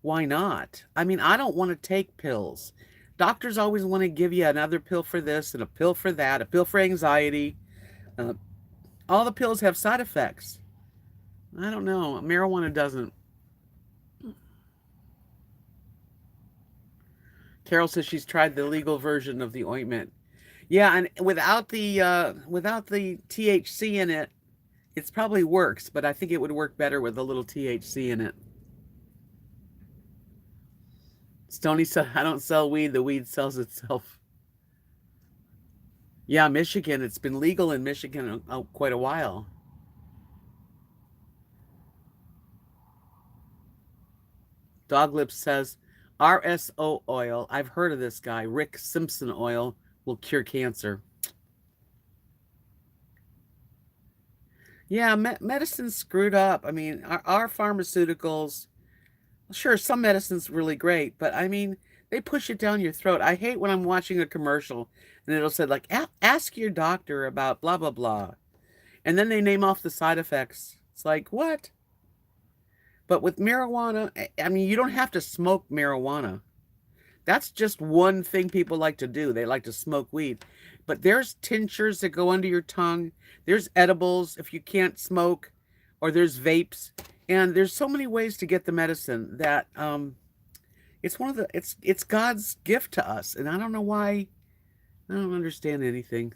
why not? I mean, I don't want to take pills. Doctors always want to give you another pill for this and a pill for that, a pill for anxiety. Uh, all the pills have side effects. I don't know. Marijuana doesn't. Carol says she's tried the legal version of the ointment. Yeah, and without the THC in it, it's probably works, but I think it would work better with a little THC in it. Stony said, I don't sell weed, the weed sells itself. Yeah, Michigan, it's been legal in Michigan quite a while. Doglip says, RSO oil, I've heard of this guy, Rick Simpson oil, will cure cancer. Yeah, medicine's screwed up. I mean, our pharmaceuticals, sure, some medicine's really great, but I mean, they push it down your throat. I hate when I'm watching a commercial and it'll say, like, ask your doctor about blah, blah, blah. And then they name off the side effects. It's like, what? But with marijuana, I mean, you don't have to smoke marijuana. That's just one thing people like to do. They like to smoke weed. But there's tinctures that go under your tongue. There's edibles if you can't smoke, or there's vapes. And there's so many ways to get the medicine that it's one of the it's God's gift to us. And I don't know why. I don't understand anything.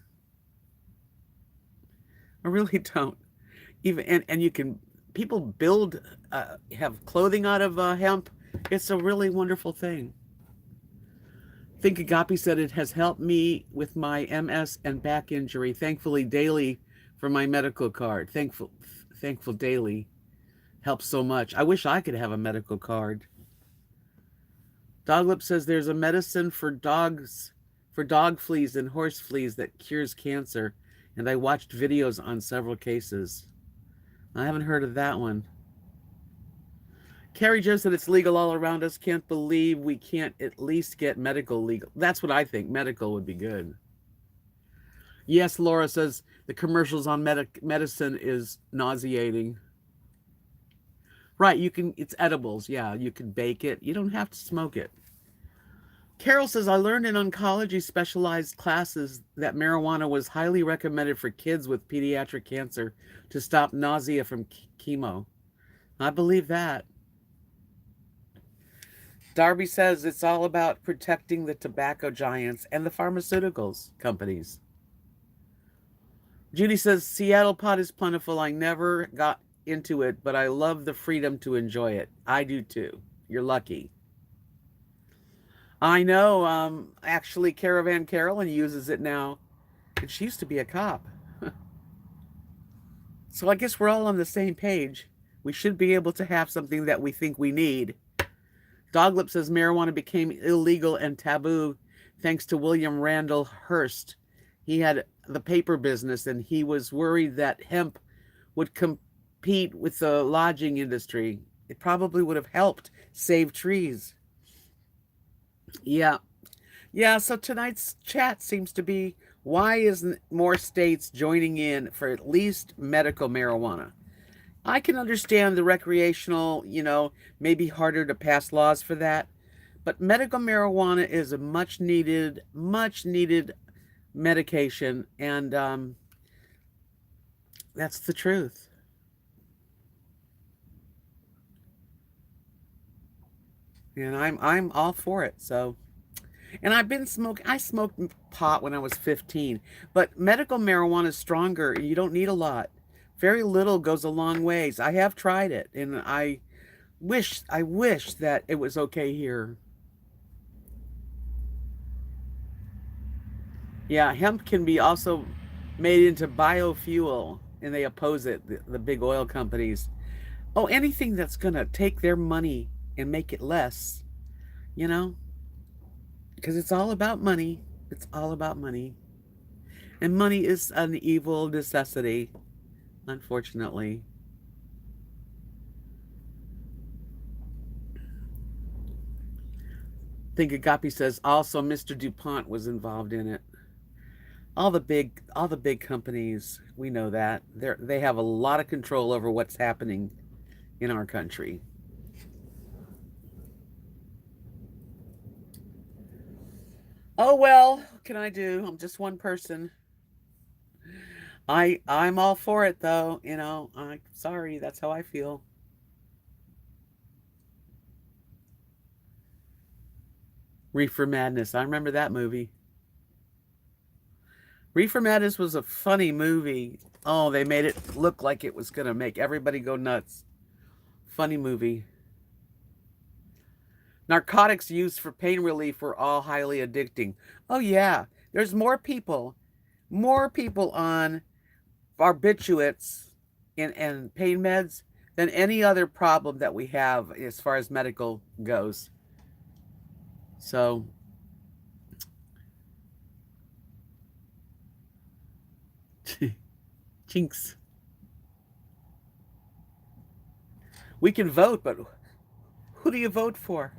I really don't. Even and you can people build have clothing out of hemp. It's a really wonderful thing. Think Agape said it has helped me with my MS and back injury. Thankfully daily for my medical card. Thankful daily helps so much. I wish I could have a medical card. Doglip says there's a medicine for dogs, for dog fleas and horse fleas that cures cancer, and I watched videos on several cases. I haven't heard of that one. Carrie Jo said it's legal all around us. Can't believe we can't at least get medical legal. That's what I think. Medical would be good. Yes, Laura says the commercials on medicine is nauseating. Right, it's edibles. Yeah, you can bake it. You don't have to smoke it. Carol says, I learned in oncology specialized classes that marijuana was highly recommended for kids with pediatric cancer to stop nausea from chemo. I believe that. Darby says it's all about protecting the tobacco giants and the pharmaceuticals companies. Judy says, Seattle pot is plentiful. I never got into it, but I love the freedom to enjoy it. I do too. You're lucky. I know, actually, Caravan Carolyn uses it now. And she used to be a cop. So I guess we're all on the same page. We should be able to have something that we think we need. Doglip says marijuana became illegal and taboo thanks to William Randall Hearst. He had the paper business and he was worried that hemp would compete with the lodging industry. It probably would have helped save trees. Yeah. Yeah, so tonight's chat seems to be, why isn't more states joining in for at least medical marijuana? I can understand the recreational, maybe harder to pass laws for that. But medical marijuana is a much needed medication. And that's the truth. And I'm all for it. So, and I've been smoking. I smoked pot when I was 15, but medical marijuana is stronger. You don't need a lot. Very little goes a long ways. I have tried it, and I wish that it was okay here. Yeah, hemp can be also made into biofuel, and they oppose it. The big oil companies. Oh, anything that's gonna take their money and make it less, you know, because it's all about money. It's all about money, and money is an evil necessity. Unfortunately. Think Agape says also Mr. DuPont was involved in it. All the big companies, we know that. They have a lot of control over what's happening in our country. Oh well, what can I do? I'm just one person. I'm all for it though, I'm sorry, that's how I feel. Reefer Madness. I remember that movie. Reefer Madness was a funny movie. Oh, they made it look like it was going to make everybody go nuts. Funny movie. Narcotics used for pain relief were all highly addicting. Oh, yeah. There's more people on barbiturates and pain meds than any other problem that we have as far as medical goes. So, jinx. We can vote, but who do you vote for?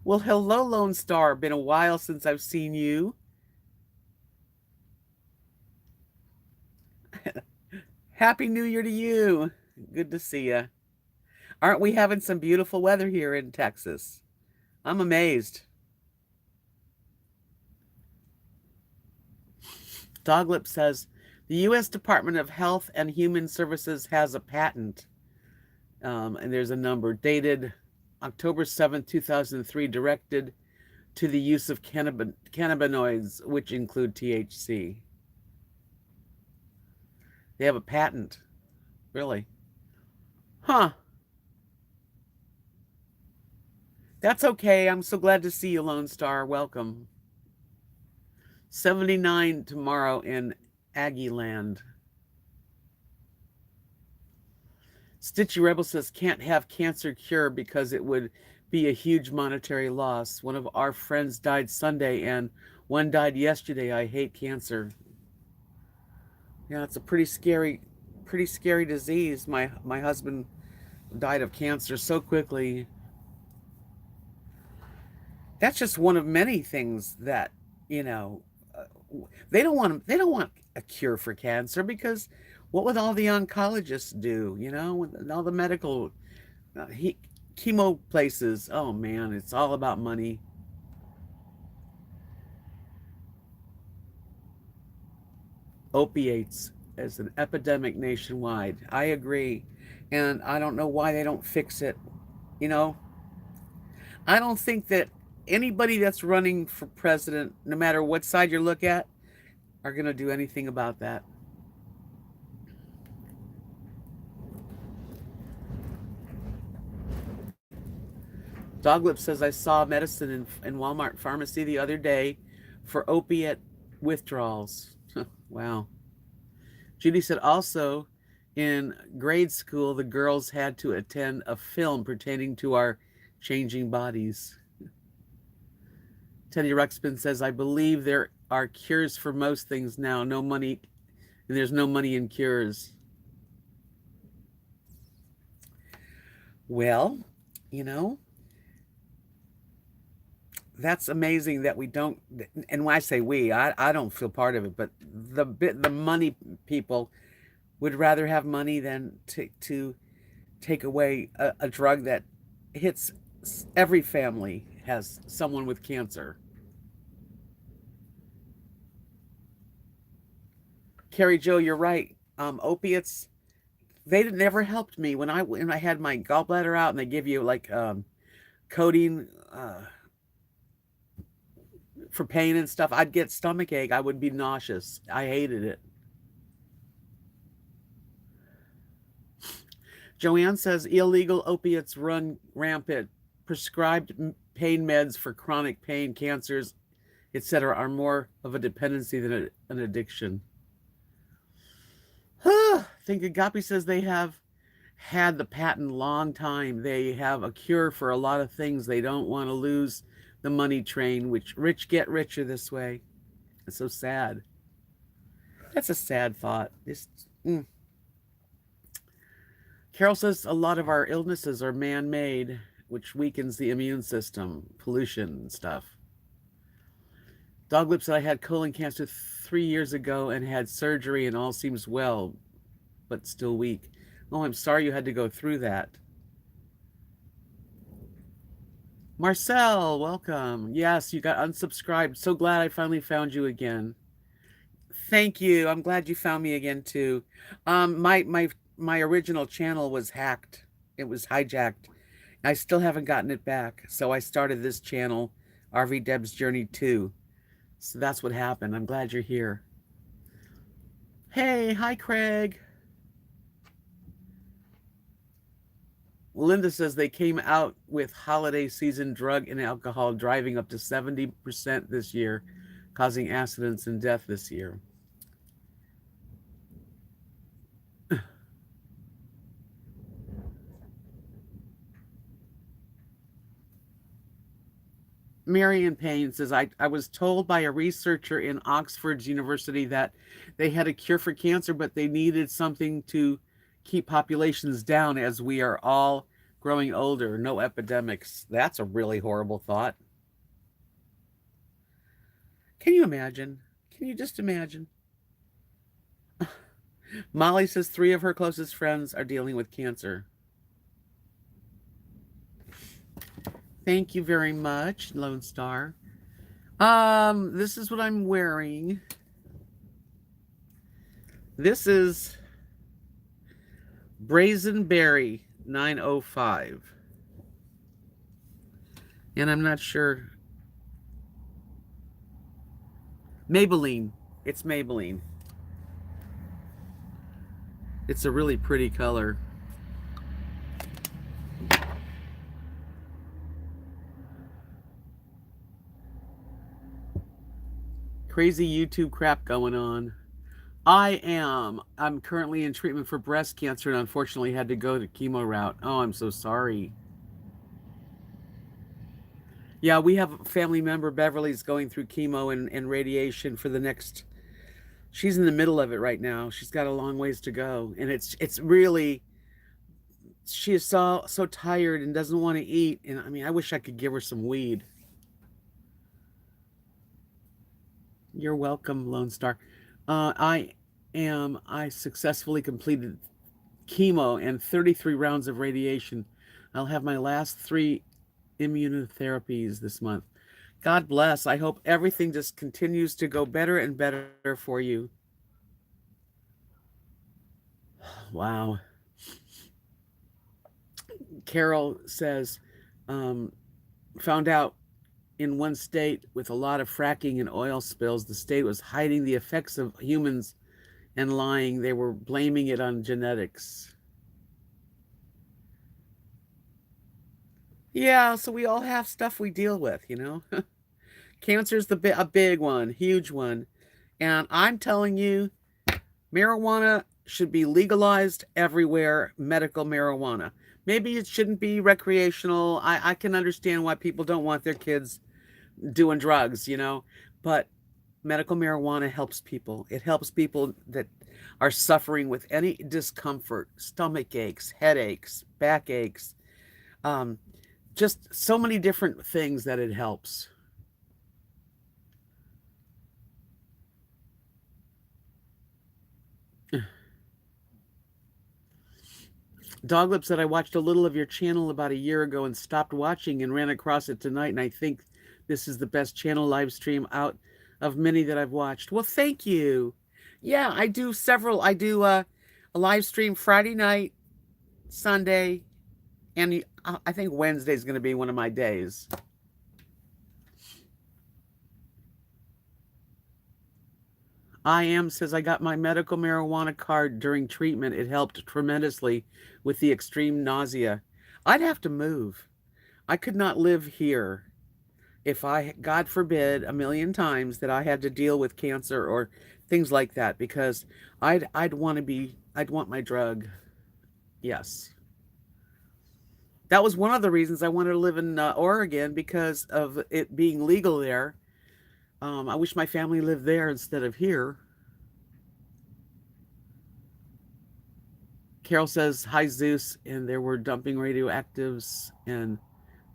Well, hello, Lone Star. Been a while since I've seen you. Happy New Year to you. Good to see you. Aren't we having some beautiful weather here in Texas? I'm amazed. Doglip says the U.S. Department of Health and Human Services has a patent, and there's a number dated October 7th, 2003, directed to the use of cannabinoids, which include THC. They have a patent. Really? Huh. That's okay. I'm so glad to see you, Lone Star. Welcome. 79 tomorrow in Aggie Land. Stitchy Rebel says can't have cancer cure because it would be a huge monetary loss. One of our friends died Sunday and one died yesterday. I hate cancer. Yeah, it's a pretty scary disease. My husband died of cancer so quickly. That's just one of many things that, you know, they don't want a cure for cancer because what would all the oncologists do, you know, and all the medical chemo places? Oh man, it's all about money. Opiates as an epidemic nationwide. I agree. And I don't know why they don't fix it. You know, I don't think that anybody that's running for president, no matter what side you look at, are going to do anything about that. Doglip says, I saw medicine in Walmart pharmacy the other day for opiate withdrawals. Wow. Judy said, also in grade school, the girls had to attend a film pertaining to our changing bodies. Teddy Ruxpin says, I believe there are cures for most things now. No money, and there's no money in cures. Well, you know, that's amazing that we don't, and when I say we, I don't feel part of it, but the money people would rather have money than to take away a drug that hits every family has someone with cancer. Carrie Joe, you're right. Opiates, they never helped me when I had my gallbladder out, and they give you like codeine for pain and stuff. I'd get stomach ache. I would be nauseous. I hated it. Joanne says illegal opiates run rampant. Prescribed pain meds for chronic pain, cancers, etc., are more of a dependency than an addiction. Think Agape says they have had the patent long time. They have a cure for a lot of things. They don't want to lose the money train, which rich get richer this way. It's so sad. That's a sad thought. Carol says a lot of our illnesses are man-made, which weakens the immune system, pollution and stuff. Doglip said I had colon cancer 3 years ago and had surgery and all seems well, but still weak. Oh, I'm sorry you had to go through that. Marcel, welcome. Yes, you got unsubscribed. So glad I finally found you again. Thank you. I'm glad you found me again too. My original channel was hacked. It was hijacked. I still haven't gotten it back. So I started this channel, RVDebs Journey 2. So that's what happened. I'm glad you're here. Hey, hi, Craig. Linda says they came out with holiday season drug and alcohol driving up to 70% this year, causing accidents and death this year. Marion Payne says, I was told by a researcher in Oxford University that they had a cure for cancer, but they needed something to keep populations down as we are all growing older. No epidemics. That's a really horrible thought. Can you imagine? Can you just imagine? Molly says 3 of her closest friends are dealing with cancer. Thank you very much, Lone Star. This is what I'm wearing. This is Brazen Berry 905. And I'm not sure. Maybelline. It's Maybelline. It's a really pretty color. Crazy YouTube crap going on. I'm currently in treatment for breast cancer and unfortunately had to go the chemo route. Oh, I'm so sorry. Yeah, we have a family member, Beverly's going through chemo and radiation for the next, she's in the middle of it right now. She's got a long ways to go. And it's really, she is so tired and doesn't want to eat. And I mean, I wish I could give her some weed. You're welcome, Lone Star. I successfully completed chemo and 33 rounds of radiation. I'll have my last 3 immunotherapies this month. God bless. I hope everything just continues to go better and better for you. Wow. Carol says, found out in one state with a lot of fracking and oil spills, the state was hiding the effects of humans and lying. They were blaming it on genetics. Yeah, so we all have stuff we deal with, you know. Cancer's a big one, huge one. And I'm telling you, marijuana should be legalized everywhere, medical marijuana. Maybe it shouldn't be recreational. I can understand why people don't want their kids doing drugs, you know, but medical marijuana helps people. It helps people that are suffering with any discomfort, stomach aches, headaches, backaches, just so many different things that it helps. Doglip said, I watched a little of your channel about a year ago and stopped watching and ran across it tonight. And I think this is the best channel live stream out of many that I've watched. Well, thank you. Yeah, I do several. I do a live stream Friday night, Sunday, and I think Wednesday is going to be one of my days. I am says I got my medical marijuana card during treatment. It helped tremendously with the extreme nausea. I'd have to move. I could not live here if I, God forbid, a million times that I had to deal with cancer or things like that, because I'd want my drug. Yes. That was one of the reasons I wanted to live in Oregon, because of it being legal there. I wish my family lived there instead of here. Carol says, hi, Zeus, and there were dumping radioactives and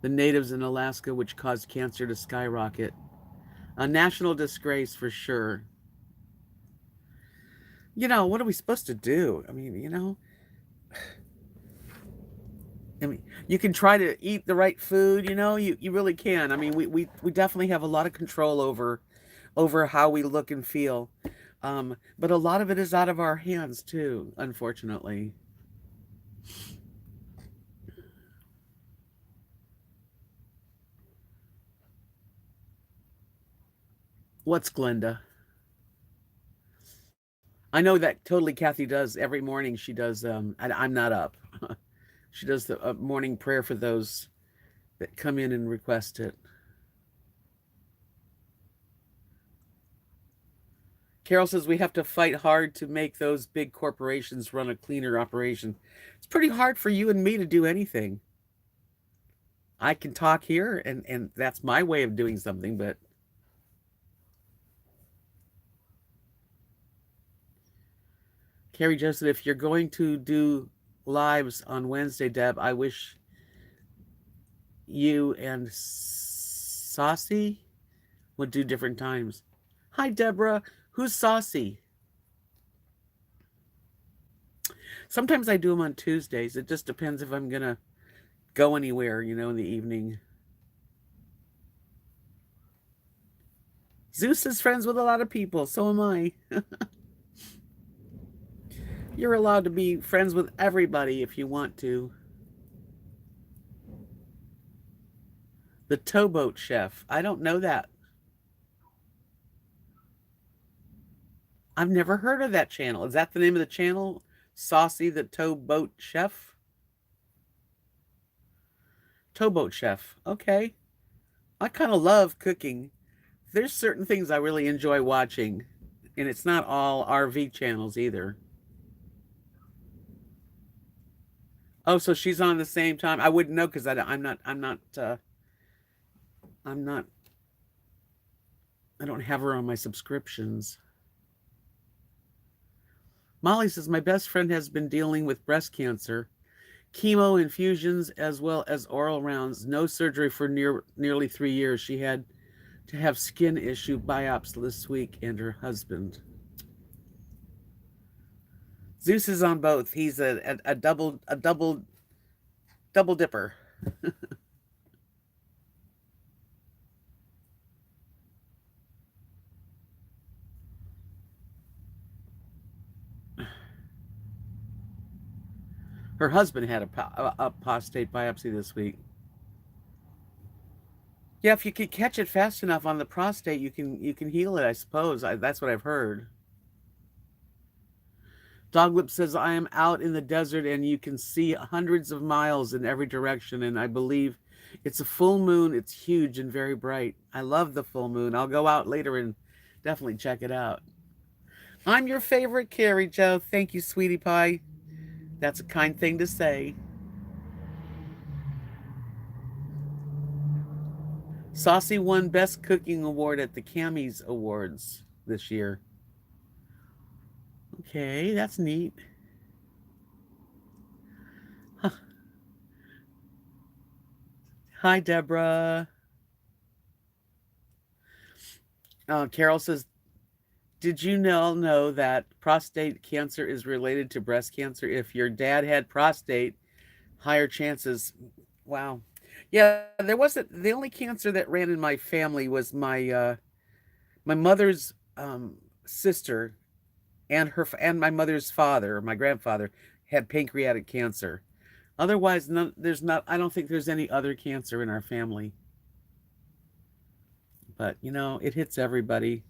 the natives in Alaska, which caused cancer to skyrocket. A national disgrace for sure. You know, what are we supposed to do? I mean, you know, I mean, you can try to eat the right food, you know, you really can. I mean, we definitely have a lot of control over how we look and feel. But a lot of it is out of our hands too, unfortunately. What's Glenda? I know that totally Kathy does every morning. She does. I'm not up. She does the morning prayer for those that come in and request it. Carol says we have to fight hard to make those big corporations run a cleaner operation. It's pretty hard for you and me to do anything. I can talk here, and that's my way of doing something, but Carrie Joseph, if you're going to do lives on Wednesday, Deb, I wish you and Saucy would do different times. Hi, Deborah. Who's Saucy? Sometimes I do them on Tuesdays. It just depends if I'm going to go anywhere, in the evening. Zeus is friends with a lot of people. So am I. You're allowed to be friends with everybody if you want to. The Towboat Chef. I don't know that. I've never heard of that channel. Is that the name of the channel? Saucy the Towboat Chef? Towboat Chef. Okay. I kind of love cooking. There's certain things I really enjoy watching, and it's not all RV channels either. Oh, so she's on the same time. I wouldn't know because I'm not. I don't have her on my subscriptions. Molly says my best friend has been dealing with breast cancer, chemo infusions as well as oral rounds. No surgery for nearly 3 years. She had to have skin issue biopsy this week, and her husband. Zeus is on both. He's a double dipper. Her husband had a prostate biopsy this week. Yeah, if you could catch it fast enough on the prostate, you can heal it. I suppose that's what I've heard. Doglip says I am out in the desert and you can see hundreds of miles in every direction, and I believe it's a full moon. It's huge and very bright. I love the full moon. I'll go out later and definitely check it out. I'm your favorite, Carrie Joe. Thank you, sweetie pie. That's a kind thing to say. Saucy won Best Cooking Award at the Cammy's Awards this year. Okay, that's neat. Huh. Hi, Deborah. Carol says, did you know that prostate cancer is related to breast cancer? If your dad had prostate, higher chances. Wow. Yeah, there wasn't the only cancer that ran in my family was my mother's sister and my mother's father, my grandfather, had pancreatic cancer. Otherwise, there's not. I don't think there's any other cancer in our family. But it hits everybody.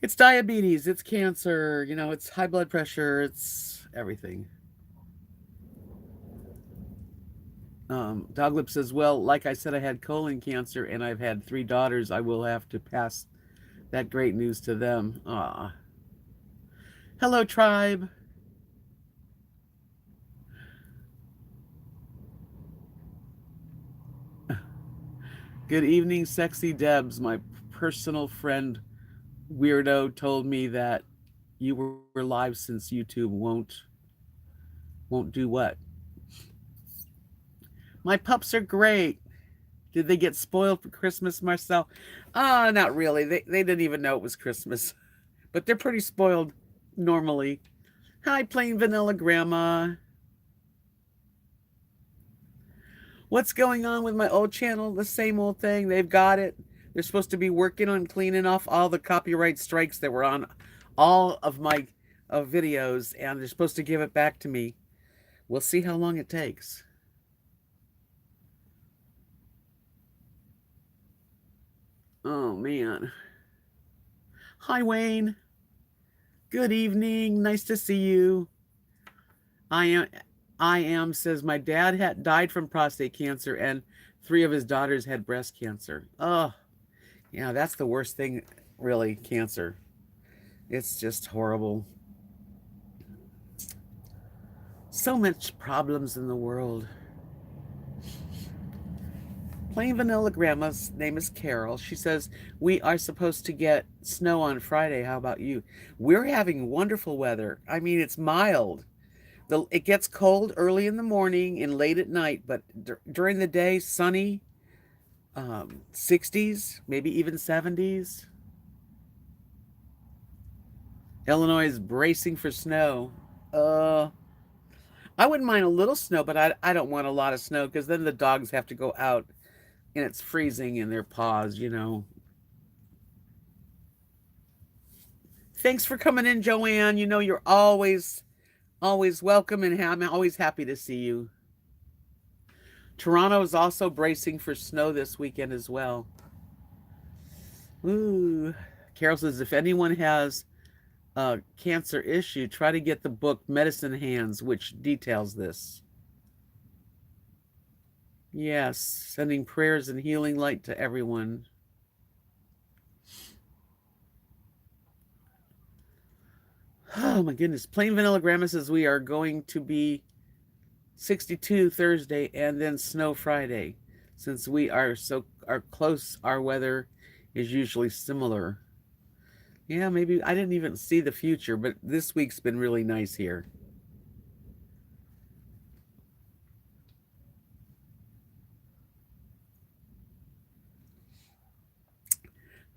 It's diabetes, it's cancer, it's high blood pressure, it's everything. Doglip says, well, like I said, I had colon cancer and I've had 3 daughters. I will have to pass that great news to them. Aw. Hello, tribe. Good evening, sexy Debs. My personal friend Weirdo told me that you were live since YouTube won't do what? My pups are great. Did they get spoiled for Christmas, Marcel? Not really. They didn't even know it was Christmas. But they're pretty spoiled normally. Hi, plain vanilla grandma. What's going on with my old channel? The same old thing. They've got it. They're supposed to be working on cleaning off all the copyright strikes that were on all of my videos, and they're supposed to give it back to me. We'll see how long it takes. Oh, man. Hi, Wayne. Good evening. Nice to see you. I am, I am, says my dad had died from prostate cancer and three of his daughters had breast cancer. Oh, yeah, that's the worst thing, really, cancer. It's just horrible. So much problems in the world. Plain vanilla grandma's name is Carol. She says, we are supposed to get snow on Friday. How about you? We're having wonderful weather. I mean, it's mild. It gets cold early in the morning and late at night, but during the day, sunny, 60s, maybe even 70s. Illinois is bracing for snow. Uh, I wouldn't mind a little snow, but I don't want a lot of snow because then the dogs have to go out and it's freezing in their paws. Thanks for coming in, Joanne. You're always welcome, and I'm always happy to see you. Toronto is also bracing for snow this weekend as well. Ooh. Carol says if anyone has a cancer issue, try to get the book Medicine Hands, which details this. Yes, sending prayers and healing light to everyone. Oh my goodness. Plain Vanilla Grandma says we are going to be 62 Thursday and then snow Friday. Since we are close, our weather is usually similar. Yeah, maybe I didn't even see the future, but this week's been really nice here.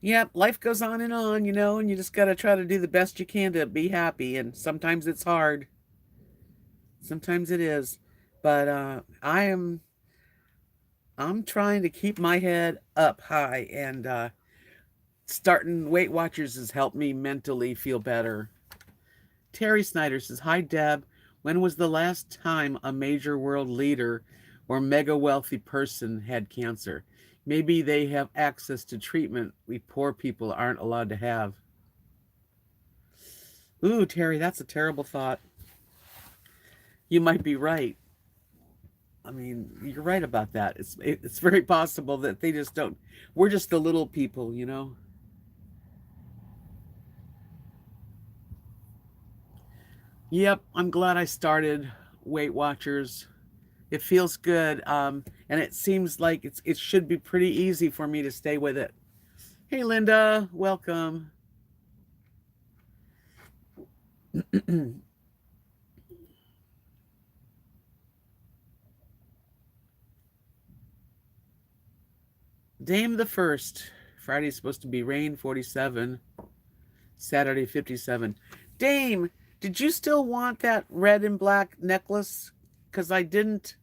Yep, life goes on, and you just got to try to do the best you can to be happy. And sometimes it's hard. Sometimes it is. But I'm trying to keep my head up high, and starting Weight Watchers has helped me mentally feel better. Terry Snyder says, hi, Deb. When was the last time a major world leader or mega wealthy person had cancer? Maybe they have access to treatment we poor people aren't allowed to have. Ooh, Terry, that's a terrible thought. You might be right. I mean, you're right about that. It's very possible that they just don't. We're just the little people. Yep, I'm glad I started Weight Watchers. It feels good, and it seems like it should be pretty easy for me to stay with it. Hey, Linda, welcome. Dame the First. Friday's supposed to be rain 47. Saturday 57. Dame, did you still want that red and black necklace? Because I didn't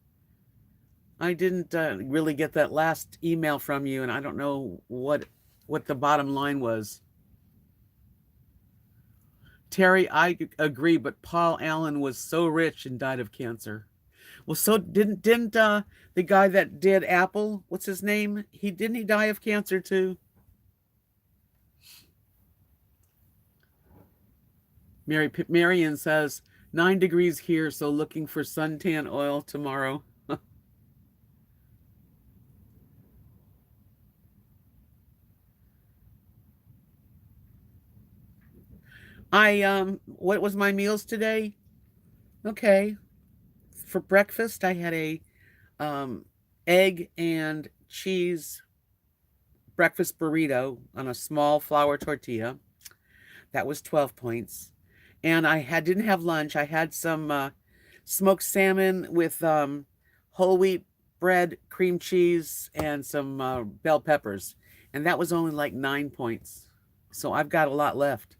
really get that last email from you, and I don't know what the bottom line was. Terry, I agree, but Paul Allen was so rich and died of cancer. Well, so didn't the guy that did Apple, what's his name? He die of cancer too? Marion says 9 degrees here, so looking for suntan oil tomorrow. What was my meals today? Okay. For breakfast, I had a um egg and cheese breakfast burrito on a small flour tortilla. That was 12 points. And didn't have lunch. I had some smoked salmon with whole wheat bread, cream cheese, and some bell peppers. And that was only like 9 points. So I've got a lot left.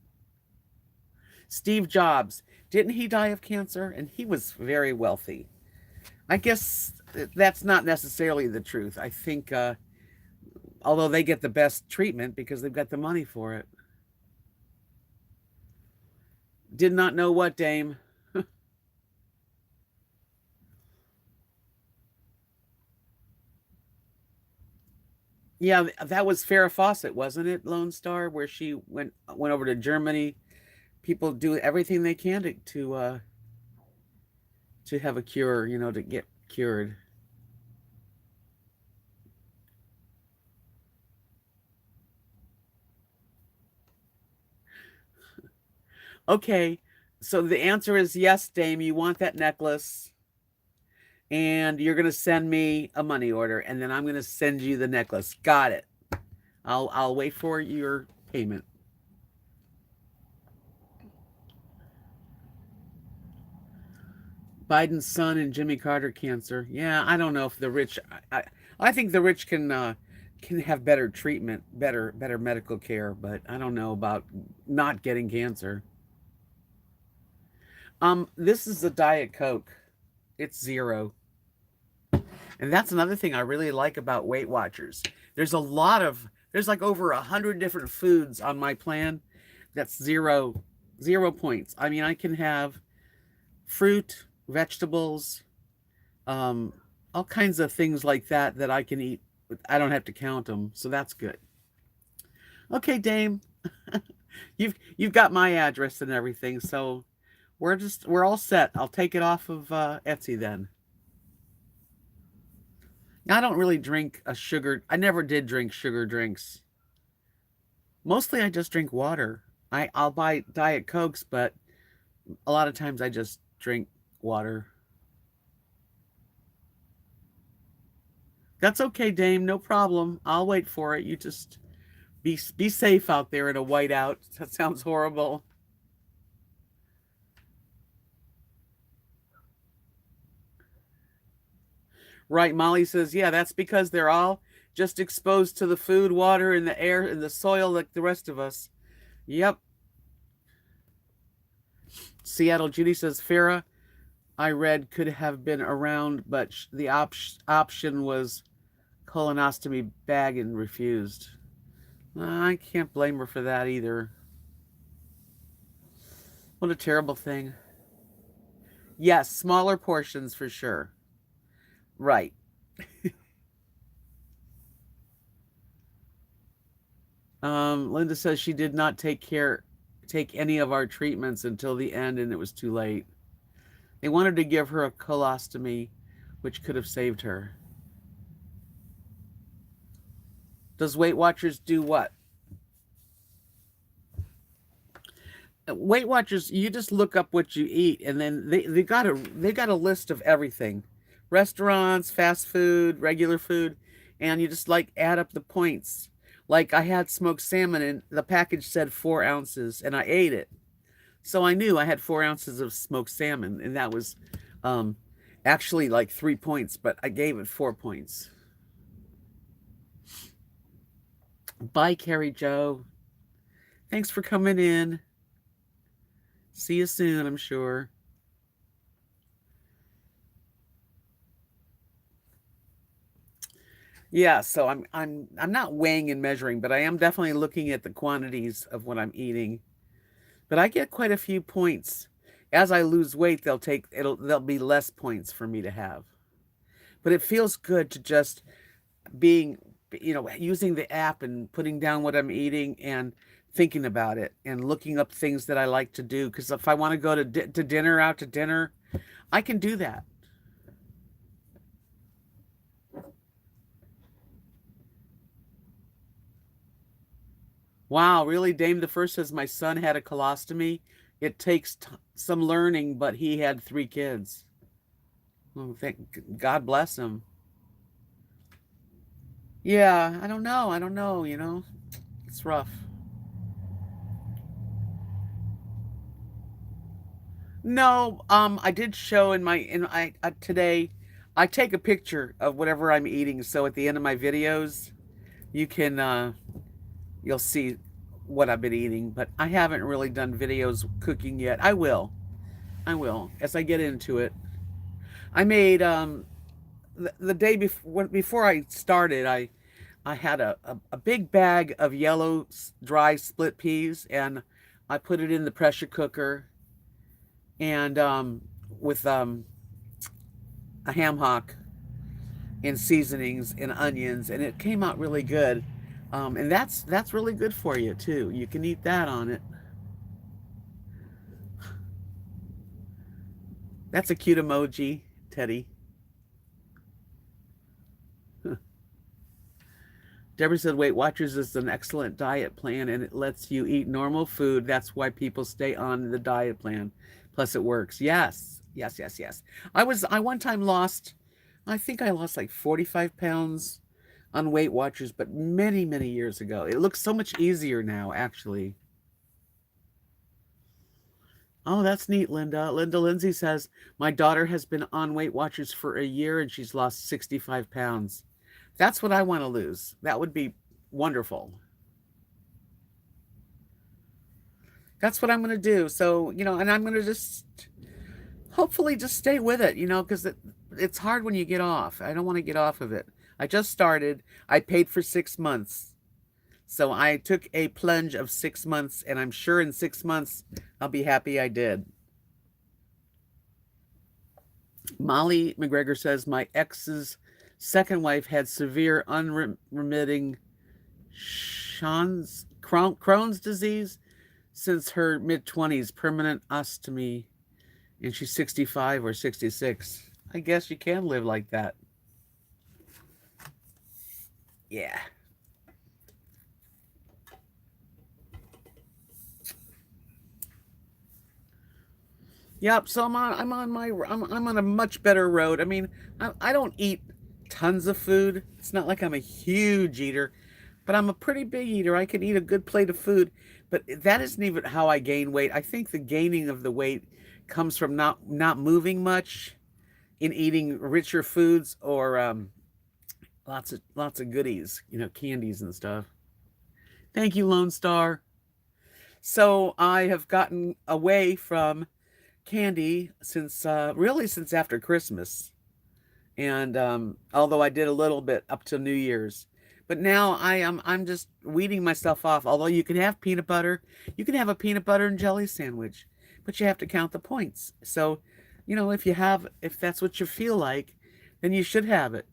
Steve Jobs, didn't he die of cancer? And he was very wealthy. I guess that's not necessarily the truth. I think, although they get the best treatment because they've got the money for it. Did not know what, Dame. Yeah, that was Farrah Fawcett, wasn't it, Lone Star, where she went over to Germany. People do everything they can to have a cure, to get cured. Okay, so the answer is yes, Dame. You want that necklace, and you're gonna send me a money order, and then I'm gonna send you the necklace. Got it. I'll wait for your payment. Biden's son and Jimmy Carter cancer. Yeah, I don't know if the rich. I think the rich can have better treatment, better medical care, but I don't know about not getting cancer. This is a Diet Coke. It's zero. And that's another thing I really like about Weight Watchers. There's like over 100 different foods on my plan. That's zero points. I mean, I can have fruit, vegetables, um, all kinds of things like that I can eat. I don't have to count them, so that's good. Okay, Dame, you've got my address and everything, so we're all set. I'll take it off of Etsy then. I don't really drink a sugar. I never did drink sugar drinks. Mostly, I just drink water. I'll buy Diet Cokes, but a lot of times I just drink water. That's okay, Dame. No problem. I'll wait for it. You just be safe out there in a whiteout. That sounds horrible. Right, Molly says, yeah, that's because they're all just exposed to the food, water, and the air and the soil like the rest of us. Yep. Seattle Judy says, Farah, I read could have been around, but the option was colonoscopy bag and refused. I can't blame her for that either. What a terrible thing. Yes, smaller portions for sure. Right. Linda says she did not take any of our treatments until the end, and it was too late. They wanted to give her a colostomy, which could have saved her. Does Weight Watchers do what? Weight Watchers, you just look up what you eat, and then they got a list of everything, restaurants, fast food, regular food, and you just like add up the points. Like I had smoked salmon, and the package said 4 ounces, and I ate it, so I knew I had 4 ounces of smoked salmon, and that was um, actually like 3 points, but I gave it 4 points. Bye, Carrie Joe. Thanks for coming in. See you soon, I'm sure. Yeah, so I'm not weighing and measuring, but I am definitely looking at the quantities of what I'm eating. But I get quite a few points. As I lose weight, there'll be less points for me to have. But it feels good to just being, using the app and putting down what I'm eating and thinking about it and looking up things that I like to do. Because if I want to go to dinner, out to dinner, I can do that. Wow, really? Dame the First says my son had a colostomy. It takes some learning, but he had 3 kids. Oh, thank God bless him. Yeah, I don't know. I don't know, It's rough. No, I did show in I today I take a picture of whatever I'm eating, so at the end of my videos, you can you'll see what I've been eating, but I haven't really done videos cooking yet. I will. I will as I get into it. I made the day before I started, I had a big bag of yellow dry split peas, and I put it in the pressure cooker and with a ham hock, in seasonings and onions, and it came out really good. And that's really good for you too. You can eat that on it. That's a cute emoji, Teddy. Deborah said Weight Watchers is an excellent diet plan and it lets you eat normal food. That's why people stay on the diet plan. Plus it works. Yes. Yes, yes, yes. I one time lost, I think I lost like 45 pounds on Weight Watchers, but many, many years ago. It looks so much easier now, actually. Oh, that's neat, Linda. Linda Lindsay says, my daughter has been on Weight Watchers for a year and she's lost 65 pounds. That's what I want to lose. That would be wonderful. That's what I'm going to do. So, and I'm going to just hopefully just stay with it, because it's hard when you get off. I don't want to get off of it. I just started. I paid for 6 months. So I took a plunge of 6 months, and I'm sure in 6 months I'll be happy I did. Molly McGregor says my ex's second wife had severe unremitting Crohn's disease since her mid-20s, permanent ostomy, and she's 65 or 66. I guess you can live like that. Yeah. Yep. So I'm on a much better road. I mean, I don't eat tons of food. It's not like I'm a huge eater, but I'm a pretty big eater. I can eat a good plate of food, but that isn't even how I gain weight. I think the gaining of the weight comes from not moving much, in eating richer foods, or lots of goodies, candies and stuff. Thank you, Lone Star. So I have gotten away from candy since really since after Christmas, and although I did a little bit up to New Year's, but now I'm just weeding myself off. Although you can have peanut butter, you can have a peanut butter and jelly sandwich, but you have to count the points. So, if that's what you feel like, then you should have it.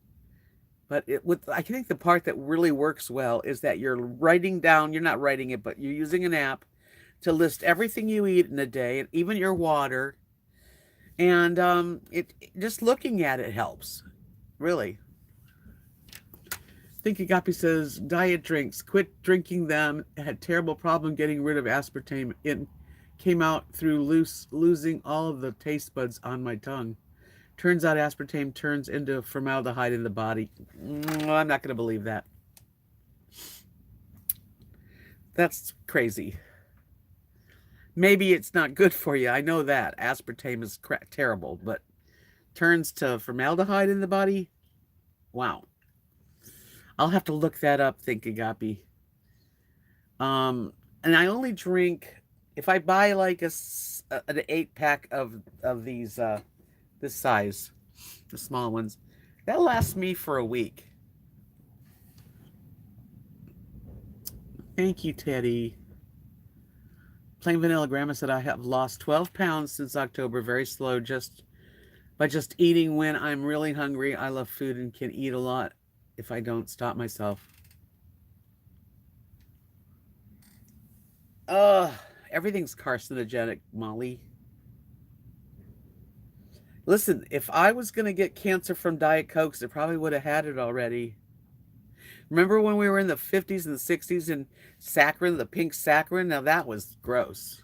But I think the part that really works well is that you're writing down. You're not writing it, but you're using an app to list everything you eat in a day, and even your water. And it just looking at it helps, really. Think Agape says diet drinks. Quit drinking them. Had terrible problem getting rid of aspartame. It came out through losing all of the taste buds on my tongue. Turns out aspartame turns into formaldehyde in the body. I'm not going to believe that. That's crazy. Maybe it's not good for you. I know that. Aspartame is terrible, but turns to formaldehyde in the body? Wow. I'll have to look that up, Think Agape. And I only drink, if I buy like an 8-pack of these this size, the small ones, that lasts me for a week. Thank you, Teddy. Plain Vanilla Grandma said I have lost 12 pounds since October, very slow, just by just eating when I'm really hungry. I love food and can eat a lot if I don't stop myself. Everything's carcinogenic, Molly. Listen, if I was going to get cancer from Diet Cokes, I probably would have had it already. Remember when we were in the 50s and the 60s and saccharin, the pink saccharin? Now that was gross.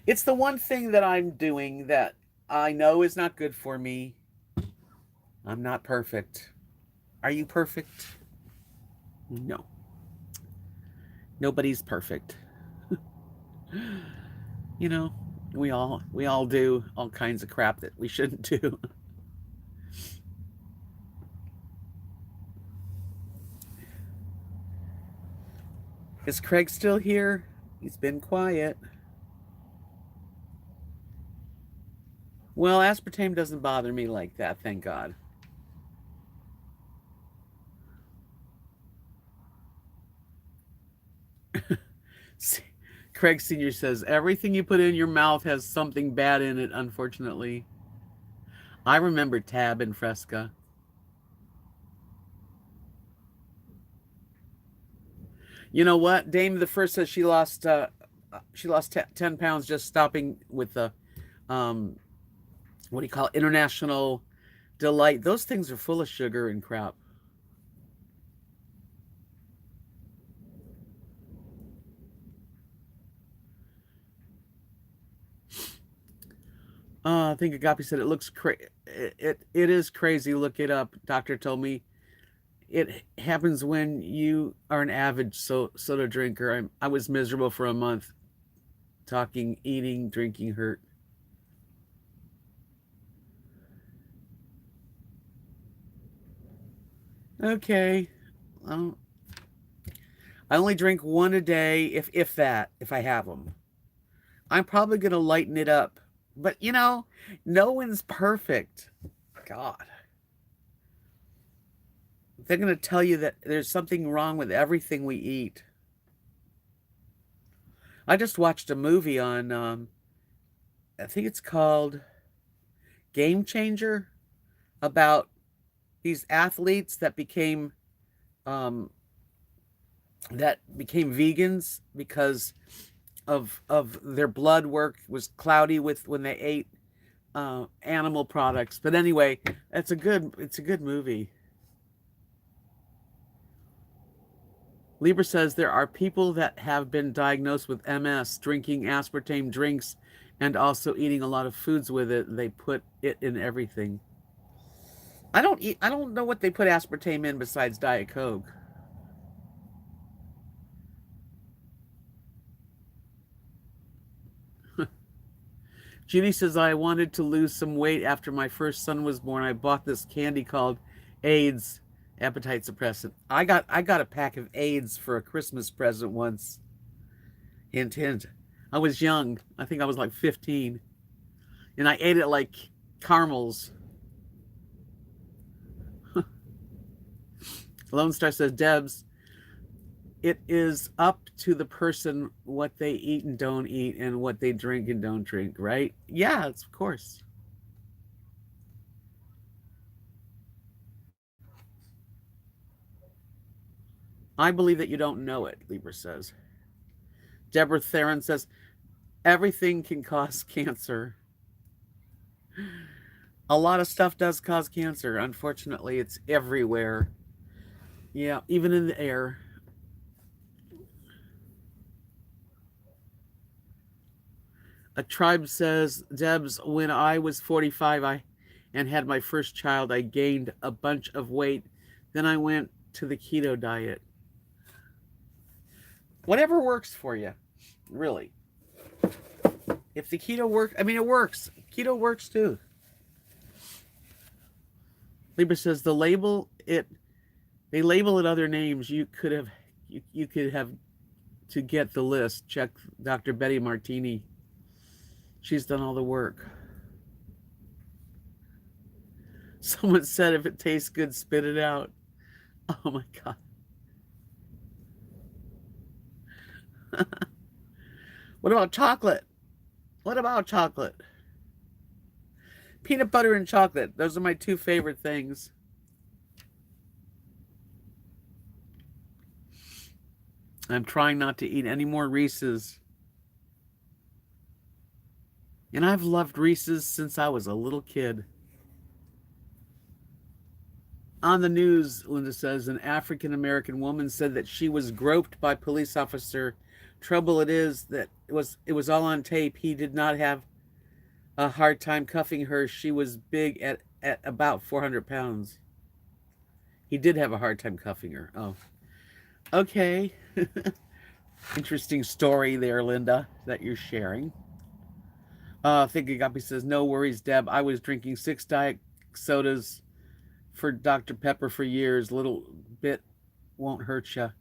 It's the one thing that I'm doing that I know is not good for me. I'm not perfect. Are you perfect? No. Nobody's perfect. We all do all kinds of crap that we shouldn't do. Is Craig still here? He's been quiet. Well, aspartame doesn't bother me like that, thank God. Craig Sr. says, everything you put in your mouth has something bad in it, unfortunately. I remember Tab and Fresca. You know what? Dame the First says she lost 10 pounds just stopping with the um what do you call it? International Delight. Those things are full of sugar and crap. I think Agape said it looks it is crazy. Look it up. Doctor told me it happens when you are an avid soda drinker. I was miserable for a month. Talking, eating, drinking hurt. Okay. Um, I only drink one a day, if that, if I have them. I'm probably gonna lighten it up, but no one's perfect. God, they're gonna tell you that there's something wrong with everything we eat. I just watched a movie on, I think it's called Game Changer, about these athletes um, that became vegans because of their blood work was cloudy with when they ate animal products. But anyway, it's a good movie. Lieber says there are people that have been diagnosed with MS drinking aspartame drinks and also eating a lot of foods with it. They put it in everything. I don't know what they put aspartame in besides Diet Coke. Judy says I wanted to lose some weight after my first son was born. I bought this candy called AIDS appetite suppressant. I got a pack of AIDS for a Christmas present once. Hint hint. I was young. I think I was like 15, and I ate it like caramels. Lone Star says Debs, it is up to the person what they eat and don't eat and what they drink and don't drink, right? Yeah, it's, of course. I believe that you don't know it, Libra says. Deborah Theron says, everything can cause cancer. A lot of stuff does cause cancer. Unfortunately, it's everywhere. Yeah, even in the air. A tribe says, Debs, when I was 45 and had my first child, I gained a bunch of weight. Then I went to the keto diet. Whatever works for you, really. If the keto works, I mean, it works. Keto works too. Libra says they label it other names. You could have to get the list. Check Dr. Betty Martini. She's done all the work. Someone said if it tastes good, spit it out. Oh my God. What about chocolate? What about chocolate? Peanut butter and chocolate. Those are my two favorite things. I'm trying not to eat any more Reese's. And I've loved Reese's since I was a little kid. On the news, Linda says, an African American woman said that she was groped by police officer. Trouble it is that it was all on tape. He did not have a hard time cuffing her. She was big at about 400 pounds. He did have a hard time cuffing her. Oh, okay. Interesting story there, Linda, that you're sharing. Think Agape says, no worries, Deb. I was drinking 6 diet sodas for Dr. Pepper for years. Little bit won't hurt you.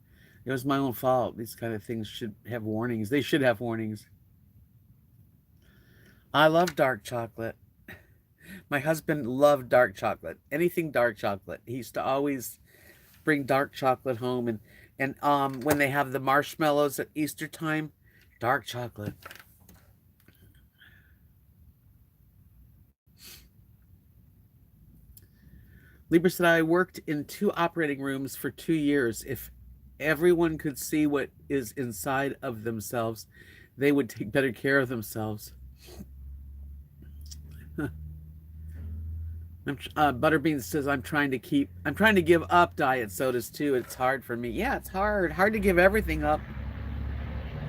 It was my own fault. These kind of things should have warnings. They should have warnings. I love dark chocolate. My husband loved dark chocolate. Anything dark chocolate. He used to always bring dark chocolate home, and when they have the marshmallows at Easter time, dark chocolate. Libra said, I worked in 2 operating rooms for 2 years. If everyone could see what is inside of themselves, they would take better care of themselves. Butterbean says, I'm trying to give up diet sodas too. It's hard for me. Yeah, it's hard to give everything up.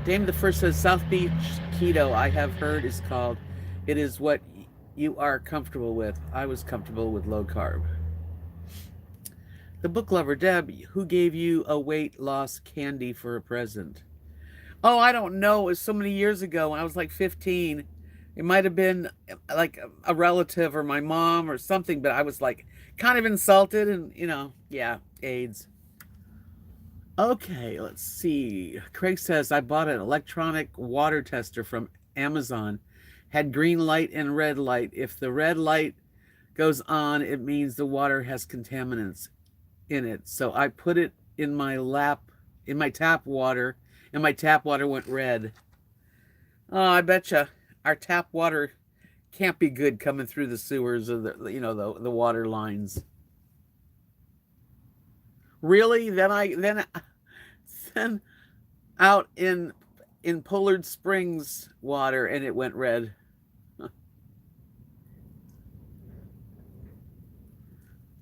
Dame the First says, South Beach Keto, I have heard, is called. It is what you are comfortable with. I was comfortable with low carb. The book lover, Deb, who gave you a weight loss candy for a present? Oh, I don't know. It was so many years ago when I was like 15. It might have been like a relative or my mom or something, but I was like kind of insulted and, yeah, AIDS. Okay, let's see. Craig says, I bought an electronic water tester from Amazon. Had green light and red light. If the red light goes on, it means the water has contaminants in it. So I put it in my tap water, and my tap water went red. Oh, I betcha our tap water can't be good coming through the sewers or the water lines. Really? Then out in Pollard Springs water and it went red.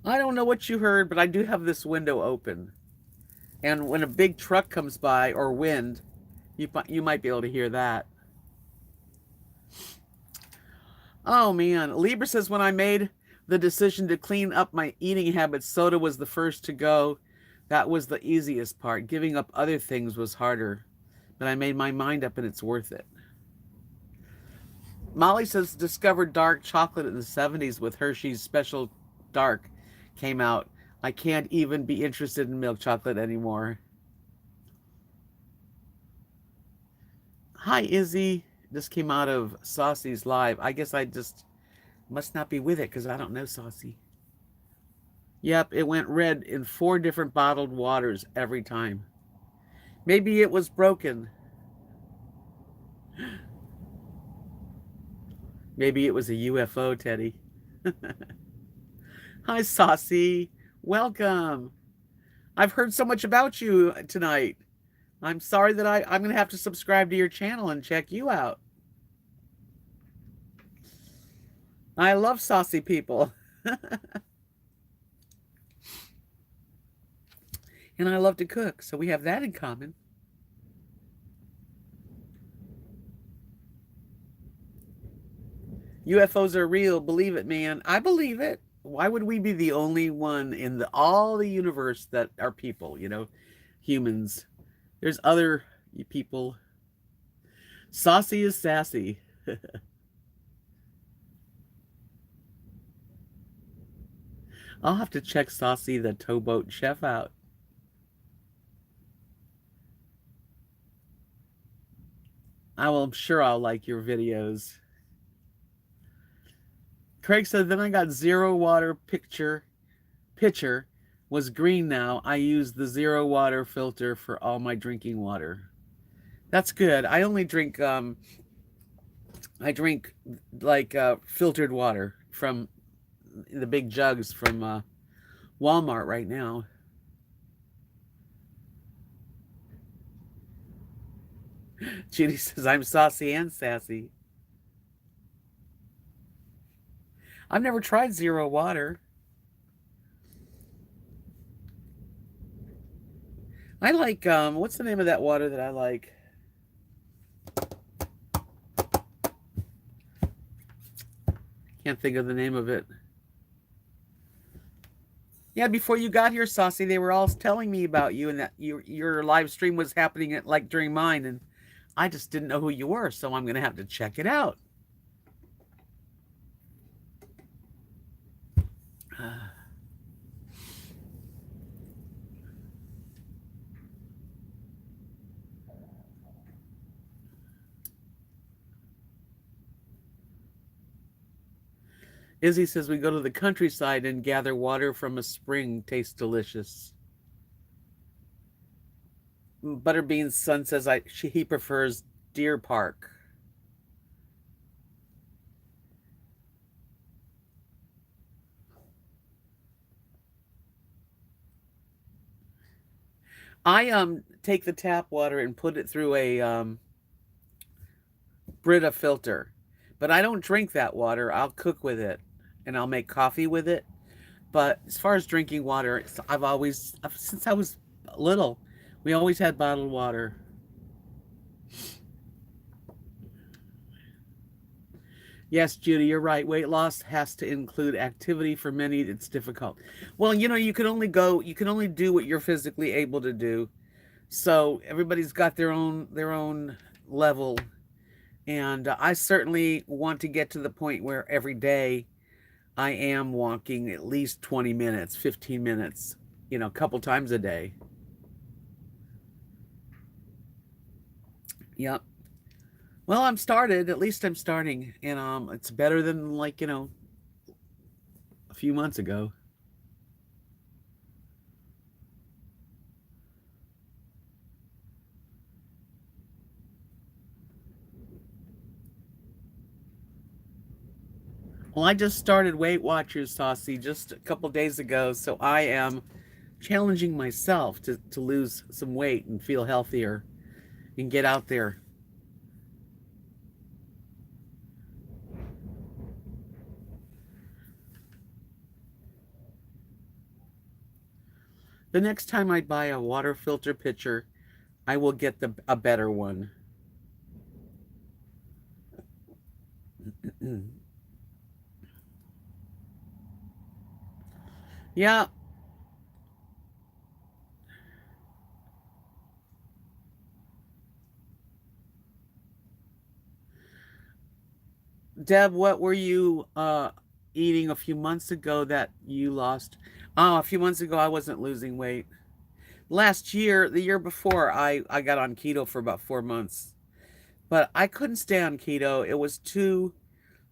I don't know what you heard, but I do have this window open. And when a big truck comes by or wind, you might be able to hear that. Oh man, Libra says, when I made the decision to clean up my eating habits, soda was the first to go. That was the easiest part. Giving up other things was harder. But I made my mind up and it's worth it. Molly says, discovered dark chocolate in the 70s with Hershey's Special Dark came out. I can't even be interested in milk chocolate anymore. Hi, Izzy. This came out of Saucy's live. I guess I just must not be with it because I don't know Saucy. Yep, it went red in 4 different bottled waters every time. Maybe it was broken. Maybe it was a UFO, Teddy. Hi, Saucy. Welcome. I've heard so much about you tonight. I'm sorry that I'm going to have to subscribe to your channel and check you out. I love saucy people. And I love to cook, so we have that in common. UFOs are real. Believe it, man. I believe it. Why would we be the only one in all the universe that are people, humans? There's other people. Saucy is sassy. I'll have to check Saucy the Towboat Chef out. I'm sure I'll like your videos. Craig said, then I got zero water pitcher was green now. I use the zero water filter for all my drinking water. That's good. I only drink like filtered water from the big jugs from Walmart right now. Judy says, I'm saucy and sassy. I've never tried zero water. I like, what's the name of that water that I like? Can't think of the name of it. Yeah, before you got here, Saucy, they were all telling me about you and that your live stream was happening at, like during mine, and I just didn't know who you were, so I'm going to have to check it out. Izzy says we go to the countryside and gather water from a spring. Tastes delicious. Butterbean's son says he prefers Deer Park. I take the tap water and put it through a Brita filter. But I don't drink that water. I'll cook with it and I'll make coffee with it. But as far as drinking water, I've always, since I was little, we always had bottled water. Yes, Judy, you're right. Weight loss has to include activity. For many, it's difficult. Well, you can only do what you're physically able to do. So everybody's got their own level, and I certainly want to get to the point where every day I am walking at least 20 minutes, 15 minutes, a couple times a day. Yep. Well, I'm started. At least I'm starting, and it's better than a few months ago. Well, I just started Weight Watchers, Saucy, just a couple days ago, so I am challenging myself to lose some weight and feel healthier and get out there. The next time I buy a water filter pitcher, I will get a better one. Yeah, Deb, what were you eating a few months ago that you lost? Oh, a few months ago I wasn't losing weight. Last year, the year before, I got on keto for about 4 months. But I couldn't stay on keto. It was too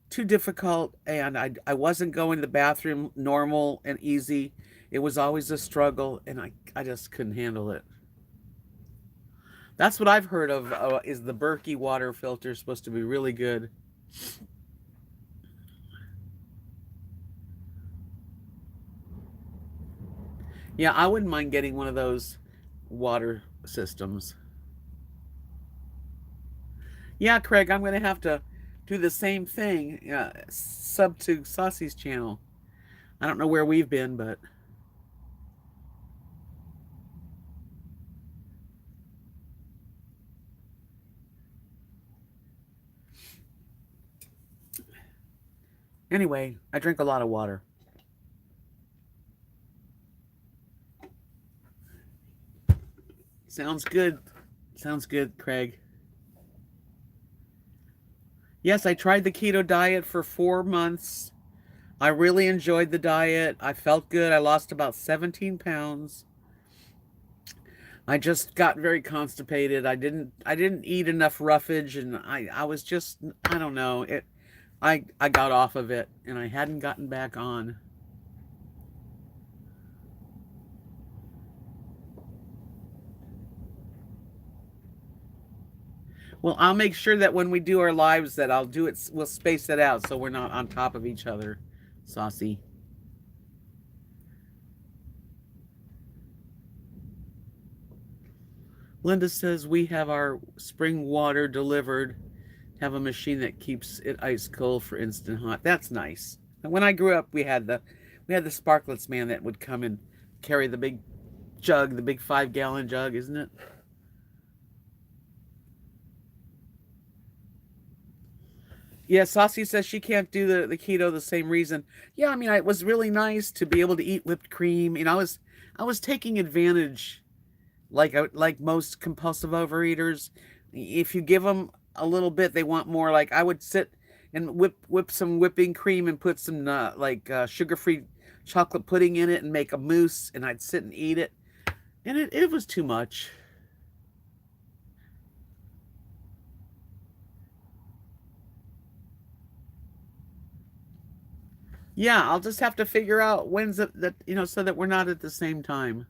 difficult, and I wasn't going to the bathroom normal and easy. It was always a struggle, and I just couldn't handle it. That's what I've heard of, is the Berkey water filter supposed to be really good. Yeah, I wouldn't mind getting one of those water systems. Yeah, Craig, I'm going to have to do the same thing, sub to Saucy's channel. I don't know where we've been, but anyway, I drink a lot of water. Sounds good. Sounds good, Craig. Yes, I tried the keto diet for 4 months. I really enjoyed the diet. I felt good. I lost about 17 pounds. I just got very constipated. I didn't eat enough roughage, and I was just, I don't know. I got off of it, and I hadn't gotten back on. Well, I'll make sure that when we do our lives that I'll do it, we'll space it out so we're not on top of each other, Saucy. Linda says we have our spring water delivered, have a machine that keeps it ice cold for instant hot. That's nice. And when I grew up, we had the Sparklets man that would come and carry the big jug, the big 5-gallon jug, isn't it? Yeah, Saucy says she can't do the keto the same reason. Yeah, I mean, it was really nice to be able to eat whipped cream. I was taking advantage, like most compulsive overeaters. If you give them a little bit, they want more. Like I would sit and whip some whipping cream and put some sugar-free chocolate pudding in it and make a mousse, and I'd sit and eat it, and it was too much. Yeah, I'll just have to figure out when's so that we're not at the same time.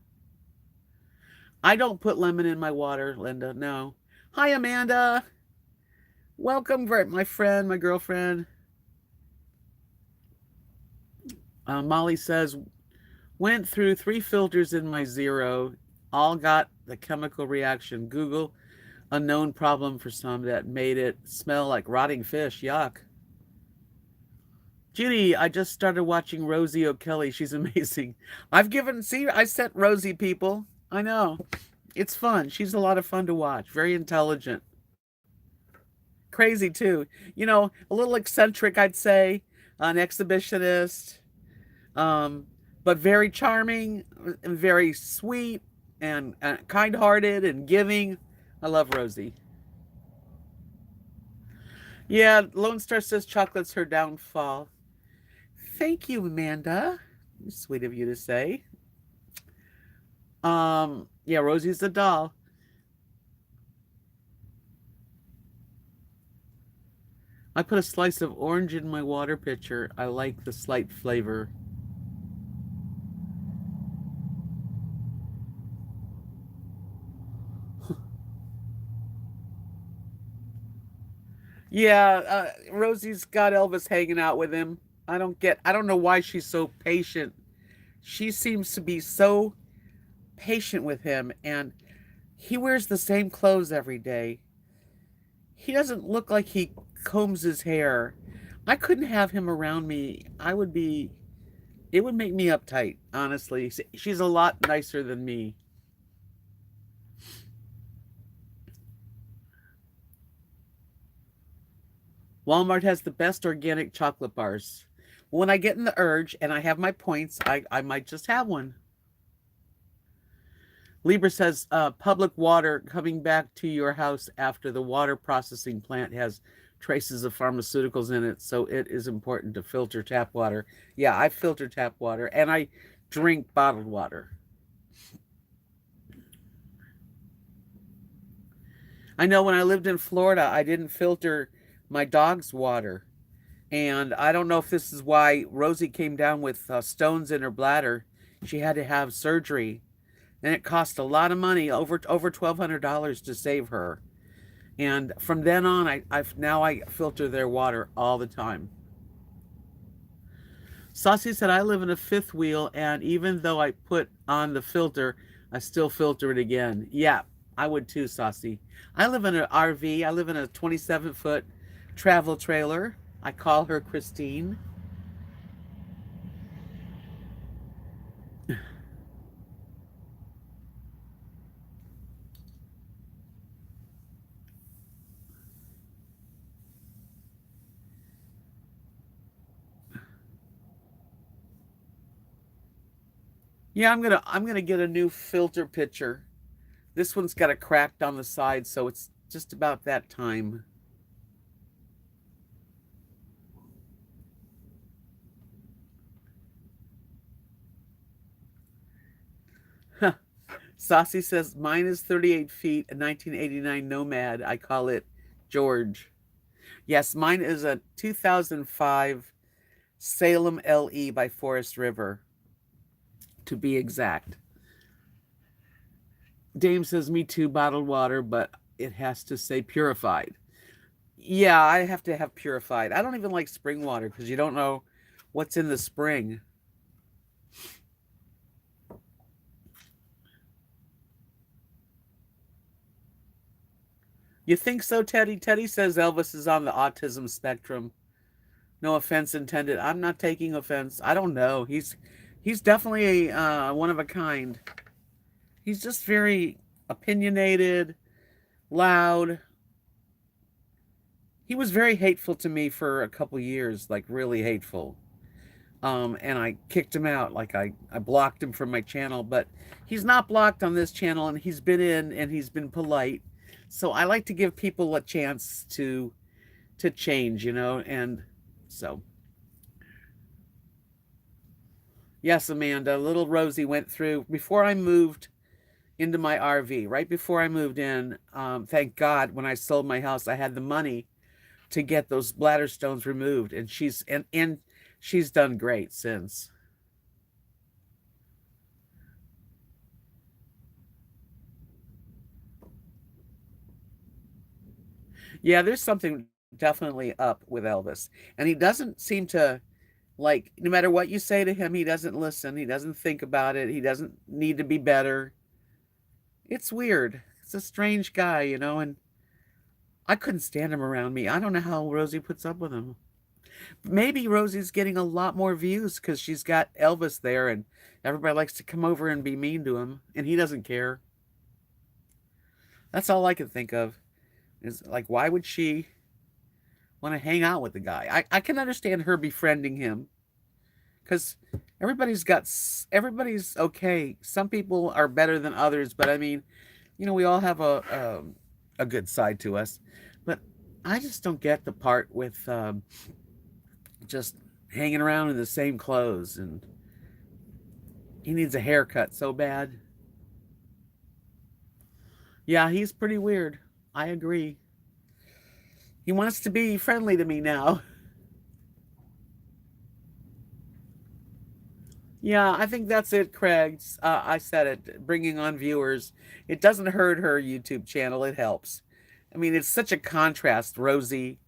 I don't put lemon in my water, Linda. No. Hi, Amanda. Welcome, my friend, my girlfriend. Molly says, went through 3 filters in my zero. all got the chemical reaction. Google a known problem for some that made it smell like rotting fish. Yuck. Judy, I just started watching Rosie O'Kelly. She's amazing. See, I sent Rosie people. I know. It's fun. She's a lot of fun to watch. Very intelligent. Crazy, too. A little eccentric, I'd say. An exhibitionist. Um, but very charming, and very sweet, and kind hearted and giving. I love Rosie. Yeah, Lone Star says chocolate's her downfall. Thank you, Amanda. Sweet of you to say. Yeah, Rosie's a doll. I put a slice of orange in my water pitcher. I like the slight flavor. Yeah, Rosie's got Elvis hanging out with him. I don't know why she's so patient. She seems to be so patient with him, and he wears the same clothes every day. He doesn't look like he combs his hair. I couldn't have him around me. It would make me uptight, honestly. She's a lot nicer than me. Walmart has the best organic chocolate bars. When I get in the urge and I have my points, I might just have one. Libra says public water coming back to your house after the water processing plant has traces of pharmaceuticals in it, so it is important to filter tap water. Yeah, I filter tap water and I drink bottled water. I know when I lived in Florida, I didn't filter my dog's water. And I don't know if this is why Rosie came down with stones in her bladder. She had to have surgery, and it cost a lot of money, over $1,200 to save her. And from then on, I filter their water all the time. Saucy said, I live in a fifth wheel, and even though I put on the filter, I still filter it again. Yeah, I would too, Saucy. I live in an RV. I live in a 27-foot travel trailer. I call her Christine. Yeah, I'm gonna get a new filter pitcher. This one's got a crack down the side, so it's just about that time. Saucy says mine is 38 feet, a 1989 Nomad. I call it George. Yes, mine is a 2005 Salem LE by Forest River, to be exact. Dame says me too, bottled water, but it has to say purified. Yeah, I have to have purified. I don't even like spring water because you don't know what's in the spring. You think so, Teddy? Teddy says Elvis is on the autism spectrum. No offense intended. I'm not taking offense. I don't know. He's definitely one of a kind. He's just very opinionated, loud. He was very hateful to me for a couple years, like really hateful. And I kicked him out. Like I blocked him from my channel, but he's not blocked on this channel, and he's been in and he's been polite. So I like to give people a chance to change, and so yes, Amanda, little Rosie went through before I moved into my RV, right before I moved in. Thank God, when I sold my house, I had the money to get those bladder stones removed, and she's done great since. Yeah, there's something definitely up with Elvis, and he doesn't seem to, like, no matter what you say to him, he doesn't listen. He doesn't think about it. He doesn't need to be better. It's weird. It's a strange guy, and I couldn't stand him around me. I don't know how Rosie puts up with him. Maybe Rosie's getting a lot more views because she's got Elvis there and everybody likes to come over and be mean to him and he doesn't care. That's all I can think of is like, why would she want to hang out with the guy? I can understand her befriending him because everybody's okay. Some people are better than others, but I mean, we all have a good side to us. But I just don't get the part with just hanging around in the same clothes, and he needs a haircut so bad. Yeah, he's pretty weird. I agree. He wants to be friendly to me now. Yeah, I think that's it, Craig. I said it, bringing on viewers. It doesn't hurt her YouTube channel, it helps. I mean, it's such a contrast, Rosie,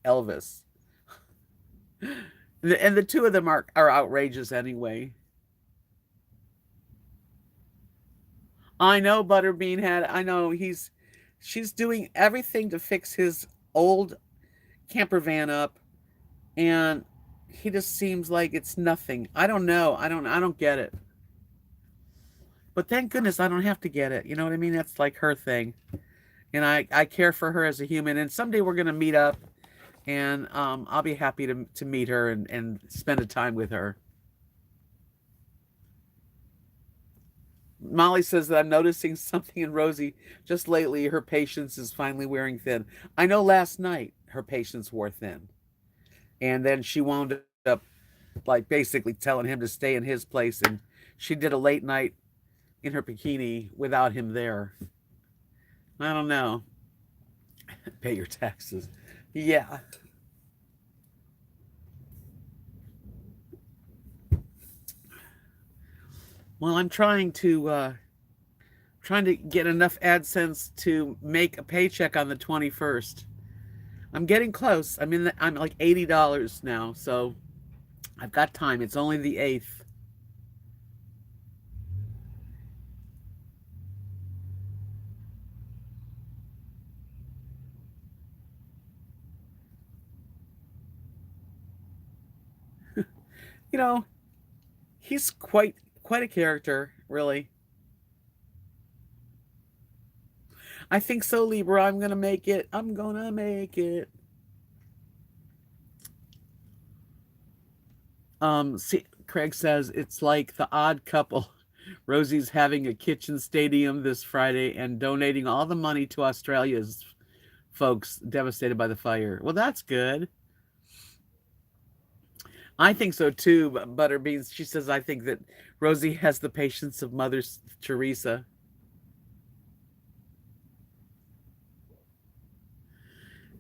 Elvis. And the two of them are outrageous anyway. I know Butterbean had, I know she's doing everything to fix his old camper van up, and he just seems like it's nothing. I don't know. I don't get it. But thank goodness I don't have to get it. You know what I mean? That's like her thing. And I care for her as a human. And someday we're gonna meet up, and I'll be happy to meet her and spend a time with her. Molly says that I'm noticing something in Rosie just lately. Her patience is finally wearing thin. I know last night her patience wore thin. And then she wound up like basically telling him to stay in his place, and she did a late night in her bikini without him there. I don't know. Pay your taxes. Yeah. Well, I'm trying to get enough AdSense to make a paycheck on the 21st. I'm getting close. I'm like $80 now, so I've got time. It's only the 8th. You know, he's quite a character, really. I think so, Libra. I'm gonna make it. I'm gonna make it. See, Craig says it's like the odd couple. Rosie's having a kitchen stadium this Friday and donating all the money to Australia's folks devastated by the fire. Well, that's good. I think so too, Butterbeans. She says, I think that Rosie has the patience of Mother Teresa.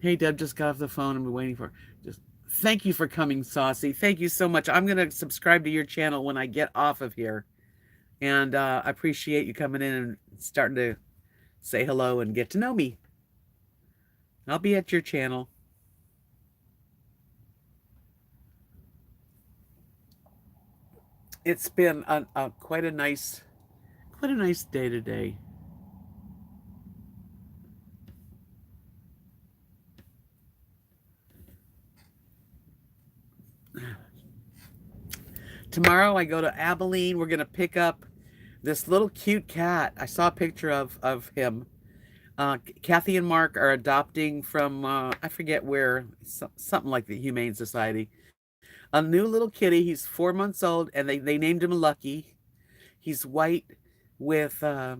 Hey, Deb just got off the phone. I'm waiting for her. Just thank you for coming, Saucy. Thank you so much. I'm going to subscribe to your channel when I get off of here. And I appreciate you coming in and starting to say hello and get to know me. I'll be at your channel. It's been quite a nice day today. Tomorrow I go to Abilene. We're gonna pick up this little cute cat. I saw a picture of him. Kathy and Mark are adopting from I forget where, something like the Humane Society. A new little kitty. He's 4 months old, and they named him Lucky. He's white with uh,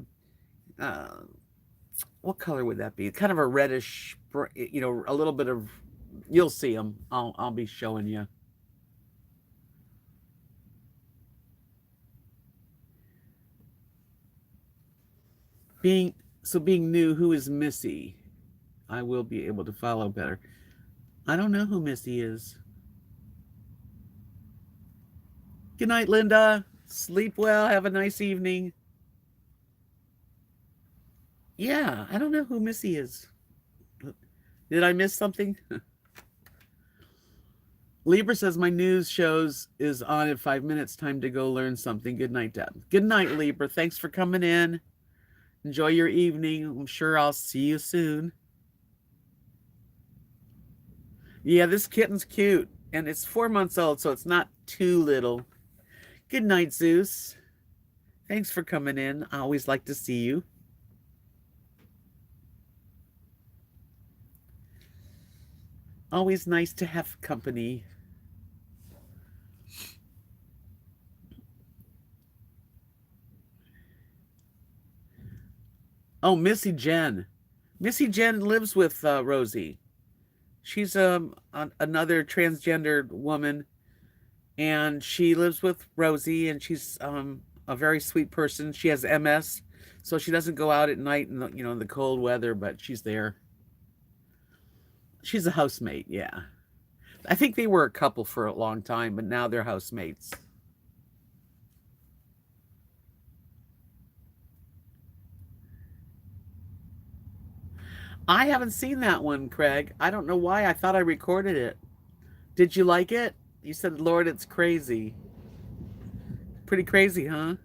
what color would that be? Kind of a reddish, a little bit of. You'll see him. I'll be showing you. Being new, who is Missy? I will be able to follow better. I don't know who Missy is. Good night, Linda. Sleep well. Have a nice evening. Yeah, I don't know who Missy is. Did I miss something? Libra says my news shows is on in 5 minutes. Time to go learn something. Good night, Deb. Good night, Libra. Thanks for coming in. Enjoy your evening. I'm sure I'll see you soon. Yeah, this kitten's cute. And it's 4 months old, so it's not too little. Good night, Zeus. Thanks for coming in. I always like to see you. Always nice to have company. Oh, Missy Jen. Missy Jen lives with Rosie. She's another transgendered woman, and she lives with Rosie, and she's a very sweet person. She has MS, so she doesn't go out at night in in the cold weather, but she's there. She's a housemate, yeah. I think they were a couple for a long time, but now they're housemates. I haven't seen that one, Craig. I don't know why. I thought I recorded it. Did you like it? You said, Lord, it's crazy. Pretty crazy, huh?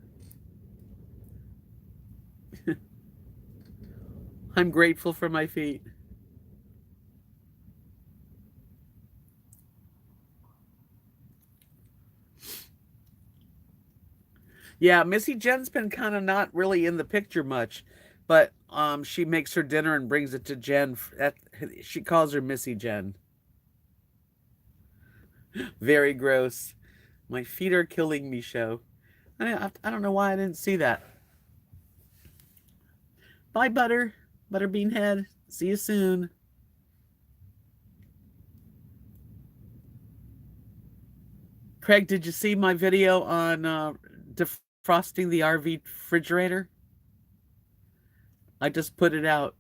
I'm grateful for my feet. Yeah, Missy Jen's been kind of not really in the picture much, but she makes her dinner and brings it to Jen. She calls her Missy Jen. Very gross. My feet are killing me show. I don't know why I didn't see that. Bye, Butter. Butterbean Head. See you soon. Craig, did you see my video on defrosting the RV refrigerator? I just put it out.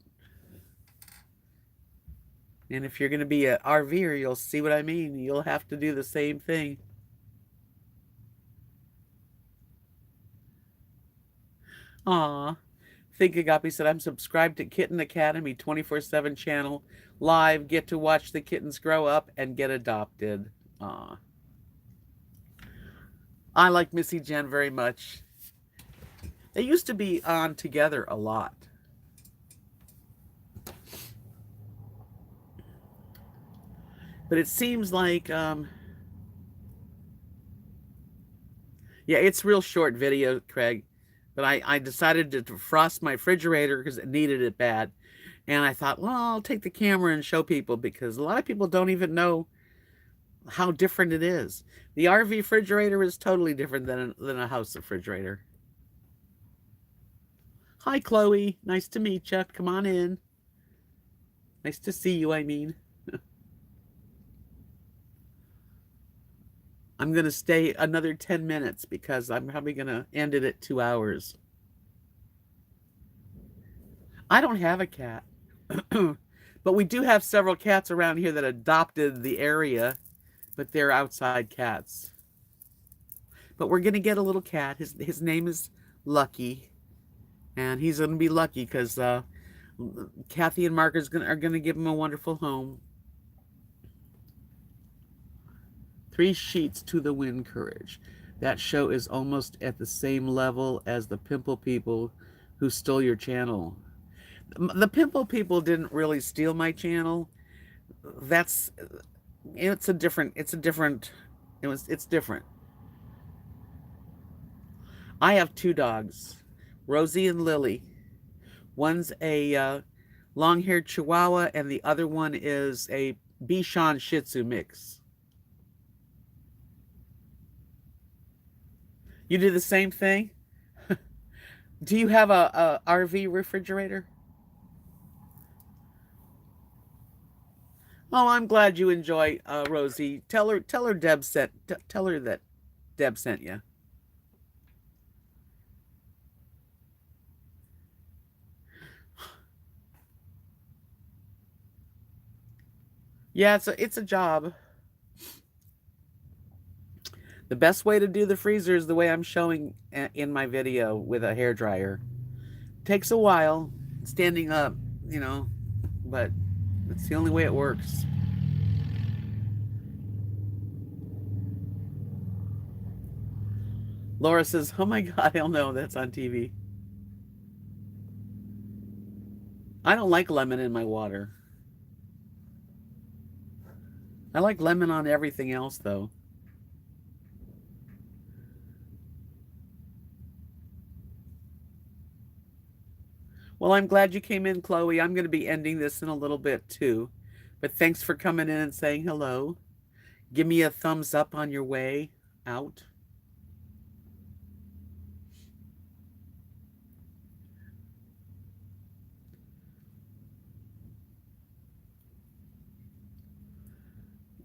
And if you're going to be an RVer, you'll see what I mean. You'll have to do the same thing. Aw. Think Agape said, I'm subscribed to Kitten Academy 24/7 channel. Live, get to watch the kittens grow up and get adopted. Aw. I like Missy Jen very much. They used to be on together a lot. But it seems like, yeah, it's real short video, Craig. But I decided to defrost my refrigerator because it needed it bad. And I thought, well, I'll take the camera and show people because a lot of people don't even know how different it is. The RV refrigerator is totally different than a house refrigerator. Hi, Chloe. Nice to meet you. Come on in. Nice to see you, I mean. I'm going to stay another 10 minutes because I'm probably going to end it at 2 hours. I don't have a cat. But we do have several cats around here that adopted the area, but they're outside cats. But we're going to get a little cat. His name is Lucky. And he's going to be lucky because Kathy and Mark are going to give him a wonderful home. 3 sheets to the wind, courage. That show is almost at the same level as the Pimple People who stole your channel. The Pimple People didn't really steal my channel. It's different. It's different. I have 2 dogs, Rosie and Lily. One's a long-haired Chihuahua, and the other one is a Bichon Shih Tzu mix. You do the same thing? Do you have a RV refrigerator? Oh, I'm glad you enjoy Rosie. Tell her tell her that Deb sent you. Yeah, it's a job. The best way to do the freezer is the way I'm showing in my video with a hairdryer. Takes a while standing up, but it's the only way it works. Laura says, oh my God, hell no, that's on TV. I don't like lemon in my water. I like lemon on everything else, though. Well, I'm glad you came in, Chloe. I'm going to be ending this in a little bit, too. But thanks for coming in and saying hello. Give me a thumbs up on your way out.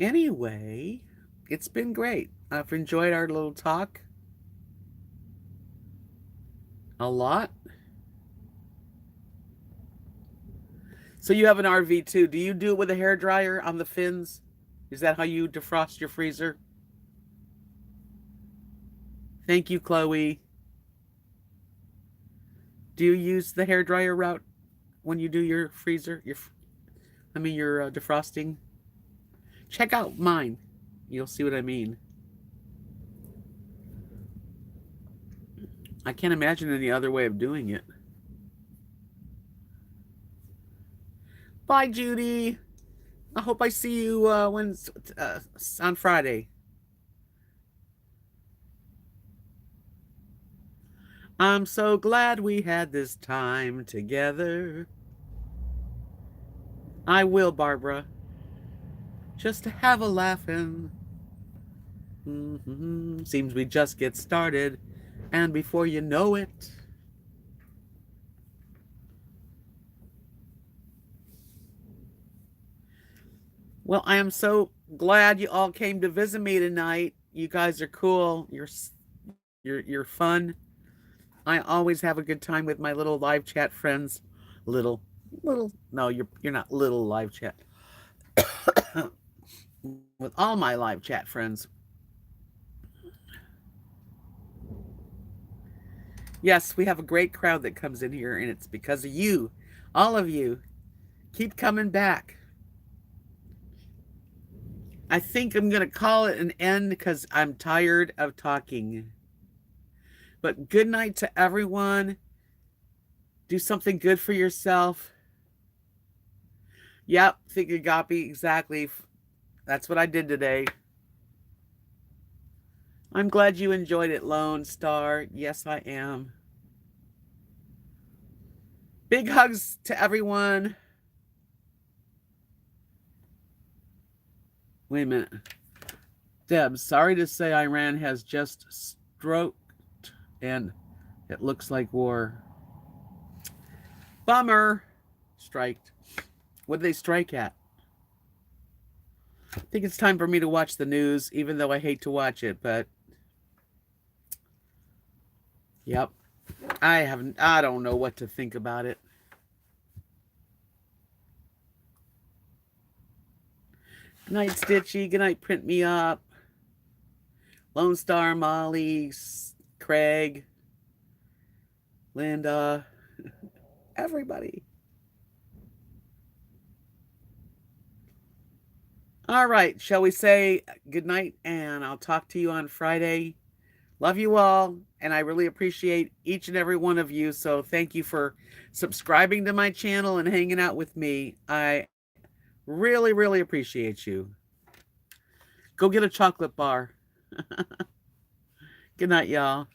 Anyway, it's been great. I've enjoyed our little talk a lot. So you have an RV too. Do you do it with a hair dryer on the fins? Is that how you defrost your freezer? Thank you, Chloe. Do you use the hair dryer route when you do your freezer? Your defrosting. Check out mine. You'll see what I mean. I can't imagine any other way of doing it. Bye, Judy. I hope I see you on Friday. I'm so glad we had this time together. I will, Barbara. Just to have a laughin'. Seems we just get started, and before you know it, well, I am so glad you all came to visit me tonight. You guys are cool. You're fun. I always have a good time with my little live chat friends. Little. No, you're not little live chat. With all my live chat friends. Yes, we have a great crowd that comes in here, and it's because of you. All of you. Keep coming back. I think I'm going to call it an end because I'm tired of talking. But good night to everyone. Do something good for yourself. Yep, think agape, exactly. That's what I did today. I'm glad you enjoyed it, Lone Star. Yes, I am. Big hugs to everyone. Wait a minute. Deb, sorry to say Iran has just stroked and it looks like war. Bummer. Striked. What did they strike at? I think it's time for me to watch the news, even though I hate to watch it, but yep. I don't know what to think about it. Good night, Stitchy. Good night, Print Me Up. Lone Star, Molly, Craig, Linda, everybody. All right, shall we say good night, and I'll talk to you on Friday. Love you all, and I really appreciate each and every one of you. So thank you for subscribing to my channel and hanging out with me. I really, really appreciate you. Go get a chocolate bar. Good night, y'all.